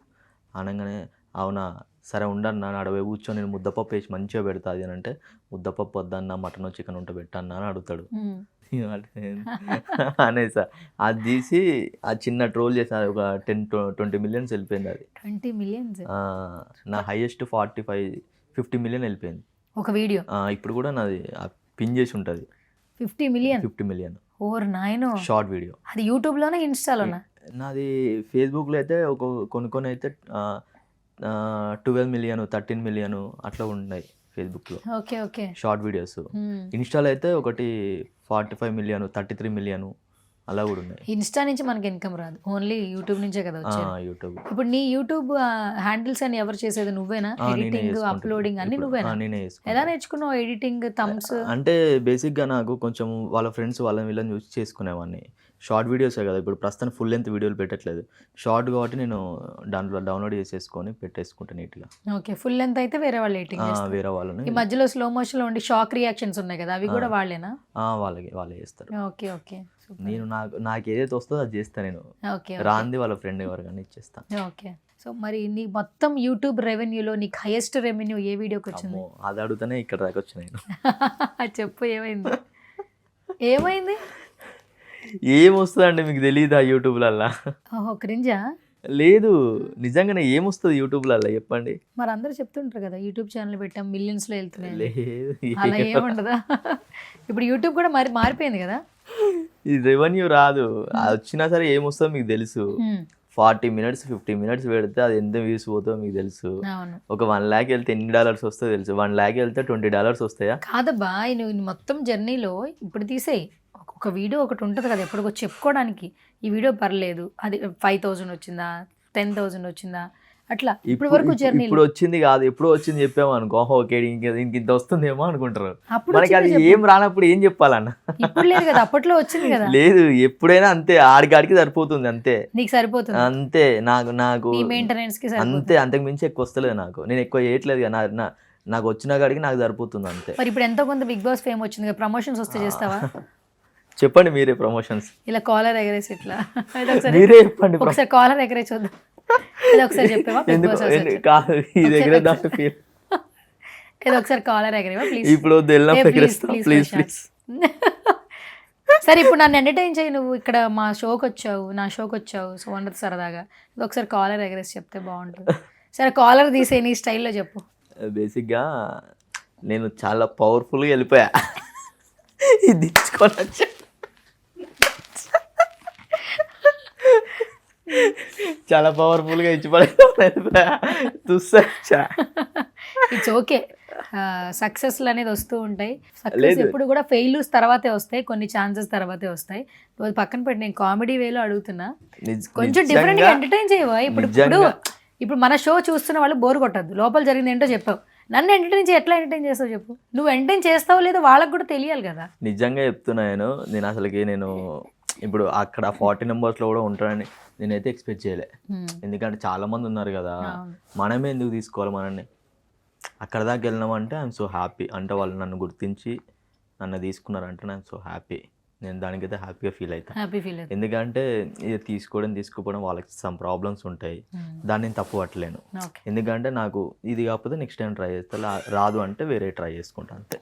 అనగానే అవునా సరే ఉండన్నా అడవి కూర్చొని నేను ముద్దపప్పు వేసి మంచిగా పెడతా అది అని అంటే, ముద్దపప్పు వద్దన్న మటన్ చికెన్ ఉంటే పెట్టన్నా అని అడుగుతాడు. అనేసా అది తీసి ఆ చిన్న ట్రోల్ చేసిన ఒక 10-20 millions వెళ్ళిపోయింది. అది 20 millions నా హైయెస్ట్ 45-50 million వెళ్ళిపోయింది ఒక వీడియో. ఇప్పుడు కూడా నాది పిన్ చేసి ఉంటుంది 50 million. ఓర్ నాయనో, షార్ట్ వీడియో. అది యూట్యూబ్లోనా ఇన్స్టాలోనా? నాది ఫేస్బుక్లో అయితే కొన్ని అయితే 12 million 13 million అట్లా ఉన్నాయి ఫేస్బుక్లో. Okay okay, short videos. ఇన్స్టాలో అయితే ఒకటి 45 million 33 million అలా కూడా ఉన్నాయి. ఇన్స్టా నుంచి మనకి ఇన్కమ్ రాదు, ఓన్లీ యూట్యూబ్ నుంచే కదా వచ్చేది. యూట్యూబ్. ఇప్పుడు నీ యూట్యూబ్ హ్యాండిల్స్ అని ఎవరు చేసేది? నువ్వేనా? ఎడిటింగ్, అప్లోడింగ్ అన్ని నువ్వేనా? నేనే. ఎలా నేర్చుకున్నావు ఎడిటింగ్, థంబ్స్? అంటే బేసిక్గా నాకు కొంచెం వాళ్ళ ఫ్రెండ్స్ వీళ్ళని చూసి చేసుకునేవాడిని. షార్ట్ వీడియోసే కదా, ఇప్పుడు ప్రస్తుతం ఫుల్ లెంత్ వీడియోలు పెట్టట్లేదు, షార్ట్ కాబట్టి నేను దాంట్లో డౌన్లోడ్ చేసేసుకొని పెట్టేసుకుంటాను నీట్గా. ఓకే, ఫుల్ లెంత్ అయితే వేరే వాళ్ళు ఎడిటింగ్ చేస్తారు. వేరే వాళ్ళని. ఈ మధ్యలో స్లో మోషన్లో ఉండి షాక్ రియాక్షన్స్ ఉన్నాయి కదా, అవి కూడా వాళ్ళేనా? వాళ్ళే చేస్తారు. Okay okay. నేను నాకు ఏదైతే వస్తుందో అది చేస్తాను నేను. రాంది వాళ్ళ ఫ్రెండ్ ఎవరికైనా ఇచ్చేస్తాను. ఓకే. సో మరి నీ మొత్తం యూట్యూబ్ రెవెన్యూలో నీకు హైయెస్ట్ రెవెన్యూ ఏ వీడియోకి వచ్చింది? అది అడుగుతానే ఇక్కడ దాకా వచ్చిన నేను. చెప్పు, ఏమైంది? ఏమొస్తుందండి మీకు తెలియదా యూట్యూబ్లల్లా? ఓహో, క్రింజా? లేదు, నిజంగానే ఏమొస్తుంది యూట్యూబ్లల్లా చెప్పండి. మరి అందరూ చెప్తుంటారు కదా యూట్యూబ్ ఛానల్ పెట్టాం మిలియన్స్లో వెళ్తున్నాయి. లేదు, అలా ఏముండదా? ఇప్పుడు యూట్యూబ్ కూడా మారిపోయింది కదా. ఇది రెవెన్యూ రాదు, అది వచ్చినా సరే ఏమొస్తుందో మీకు తెలుసు. 40 minutes 50 minutes పెడితే అది ఎంత వ్యూస్ పోతుందో మీకు తెలుసు. ఒక 1 lakh వెళ్తే $ఎన్ని వస్తుందో తెలుసు. 1 lakh వెళ్తే $20 వస్తాయా? కాదబ్బా, నువ్వు మొత్తం జర్నీలో ఇప్పుడు తీసేయి, ఒక వీడియో ఒకటి ఉంటుంది కదా ఎప్పటికో చెప్పుకోవడానికి, ఈ వీడియో పర్లేదు, అది 5,000 వచ్చిందా 10,000 వచ్చిందా అట్లా. ఇప్పుడు వరకు జర్నీ ఇప్పుడు వచ్చింది కాదు, ఎప్పుడు వచ్చింది చెప్పాము అనుకో, ఓకే ఇంత వస్తుందేమో అనుకుంటారు. మనకి అది ఏం రానప్పుడు ఏం చెప్పాలన్న? ఇప్పుడు లేదు కదా, అప్పట్లో వచ్చింది కదా. లేదు, ఎప్పుడైనా అంతే, ఆడికి సరిపోతుంది అంతే. నీకు సరిపోతుంది అంతే, నాకు మెయింటెనెన్స్ కి అంతే, అంతకు మించి ఎక్కువ వస్తలేదు నాకు. నేను ఎక్కువ చేయట్లేదు కదా, నాకు వచ్చిన కాడికి నాకు సరిపోతుంది అంతే. మరి ఇప్పుడు ఎంతో కొంత బిగ్ బాస్ ఫేమ్ వచ్చింది కదా, ప్రమోషన్స్ వస్తే చేస్తావా? చెప్పండి మీరే ప్రమోషన్స్. ఇలా కాలర్ ఎగరేసి ఇట్లా మీరే చెప్పండి. ఒకసారి కాలర్ ఎగరేసి వద్దాం, ఒకసారి చెప్పేవా? కాదు, ఇది ఎగరే దాంట్లో ఏదో ఒకసారి కాలర్ ఎగరేవా ప్లీజ్. ఇప్పుడు ప్లీజ్ ప్లీజ్. సరే ఇప్పుడు నన్ను ఎంటర్టైన్ చేయి, నువ్వు ఇక్కడ మా షోకి వచ్చావు, నా షోకి వచ్చావు, సో ఉండదు సరదాగా ఇది ఒకసారి కాలర్ ఎగరేసి చెప్తే బాగుంటుంది. సరే కాలర్ తీసే నీ స్టైల్లో చెప్పు. బేసిక్గా నేను చాలా పవర్ఫుల్గా వెళ్ళిపోయా, ఇది దించుకొని వచ్చా. చాలా పవర్ఫుల్గా వెళ్ళిపోయా తుస్సా. ఇట్స్ ఓకే, సక్సెస్లు అనేది వస్తూ ఉంటాయి. సక్సెస్ ఎప్పుడు కూడా ఫెయిల్యూర్స్ తర్వాతే వస్తాయి, కొన్ని ఛాన్సెస్ తర్వాతే వస్తాయి. అది పక్కన పెట్టి నేను కామెడీ వేలో అడుగుతున్నా, కొంచెం డిఫరెంట్గా ఎంటర్టైన్ చేయవా? ఇప్పుడు మన షో చూస్తున్న వాళ్ళు బోర్ కొట్టద్దు, లోపల జరిగింది ఏంటో చెప్పావు, నన్ను ఎంటర్టైన్ ఎట్లా ఎంటర్టైన్ చేస్తావు చెప్పు. నువ్వు ఎంటర్టైన్ చేస్తావో లేదో వాళ్ళకి కూడా తెలియాలి కదా. నిజంగా చెప్తున్నాను, నేను అసలుకి నేను ఇప్పుడు అక్కడ 40 నెంబర్స్లో కూడా ఉంటానని నేనైతే ఎక్స్పెక్ట్ చేయలే. ఎందుకంటే చాలా మంది ఉన్నారు కదా, మనమే ఎందుకు తీసుకోవాలి మనల్ని. అక్కడ దాకా వెళ్ళినామంటే ఐఎమ్ సో హ్యాపీ. అంటే వాళ్ళు నన్ను గుర్తించి నన్ను తీసుకున్నారంటే ఐఎమ్ సో హ్యాపీ. నేను దానికైతే హ్యాపీగా ఫీల్ అవుతాను. ఎందుకంటే ఇది తీసుకుపోవడం వాళ్ళకి సమ్ ప్రాబ్లమ్స్ ఉంటాయి, దాన్ని నేను తప్పు పట్టలేను. ఎందుకంటే నాకు ఇది కాకపోతే నెక్స్ట్ టైం ట్రై చేస్తా, రాదు అంటే వేరే ట్రై చేసుకుంటాను అంతే.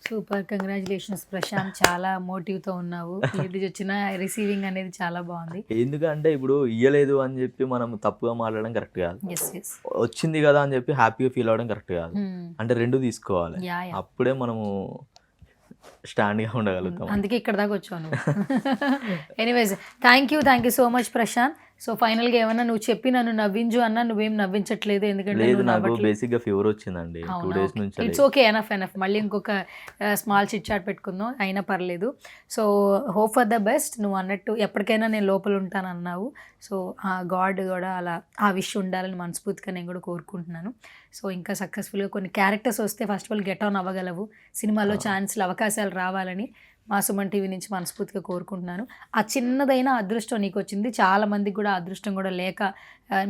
సూపర్, కంగ్రాచులేషన్స్ ప్రశాంత్, చాలా మోటివ్తో ఉన్నావు. ఇది వచ్చిన రిసీవింగ్ అనేది చాలా బాగుంది. ఎందుకంటే ఇప్పుడు ఇయ్యలేదు అని చెప్పి మనం తప్పుగా మాట్లాడడం కరెక్ట్ కాదు, వచ్చింది కదా అని చెప్పి హ్యాపీగా ఫీల్ అవ్వడం కరెక్ట్ కాదు. అంటే రెండు తీసుకోవాలి, అప్పుడే మనము స్టాండ్గా ఉండగలుగుతాం. అందుకే ఇక్కడ దాకా వచ్చాను. Anyways thank you so much Prashanth. So ఫైనల్గా ఏమన్నా నువ్వు చెప్పి నన్ను నవ్వించు అన్నా నువ్వేం నవ్వించట్లేదు, ఎందుకంటే నాకు బేసిక్గా ఫీవర్ వచ్చిందండి 2 days నుంచి. ఇట్స్ ఓకే, ఎనఫ్ మళ్ళీ ఇంకొక స్మాల్ చిట్ చాట్ పెట్టుకుందాం, అయినా పర్లేదు. So hope for the best. నువ్వు అన్నట్టు ఎప్పటికైనా నేను లోపల ఉంటాను అన్నావు, సో ఆ గాడ్ కూడా అలా ఆ విష్ ఉండాలని మనస్ఫూర్తిగా నేను కూడా కోరుకుంటున్నాను. సో ఇంకా సక్సెస్ఫుల్గా కొన్ని క్యారెక్టర్స్ వస్తే first of all get on అవ్వగలవు, సినిమాలో ఛాన్స్లు అవకాశాలు రావాలని మా సుమన్ టీవీ నుంచి మనస్ఫూర్తిగా కోరుకుంటున్నాను. ఆ చిన్నదైన అదృష్టం నీకు వచ్చింది, చాలా మందికి కూడా అదృష్టం కూడా లేక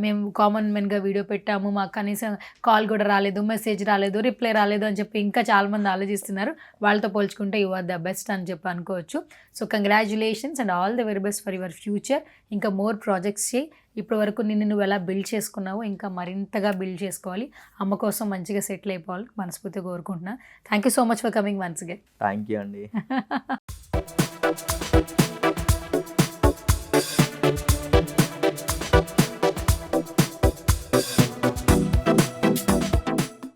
మేము కామన్ మెన్గా వీడియో పెట్టాము, మాకు కనీసం కాల్ కూడా రాలేదు, మెసేజ్ రాలేదు, రిప్లై రాలేదు అని చెప్పి ఇంకా చాలామంది ఆలోచిస్తున్నారు. వాళ్ళతో పోల్చుకుంటే యు ఆర్ ద బెస్ట్ అని చెప్పి అనుకోవచ్చు. So congratulations and all the very best for your future. ఇంకా మోర్ ప్రాజెక్ట్స్ చేయి. ఇప్పటి వరకు నిన్ను నువ్వు ఎలా బిల్డ్ చేసుకున్నావో ఇంకా మరింతగా బిల్డ్ చేసుకోవాలి, అమ్మ కోసం మంచిగా సెటిల్ అయిపోవాలి మనస్ఫూర్తిగా కోరుకుంటున్నా. Thank you so much for coming once again. Thank you అండి.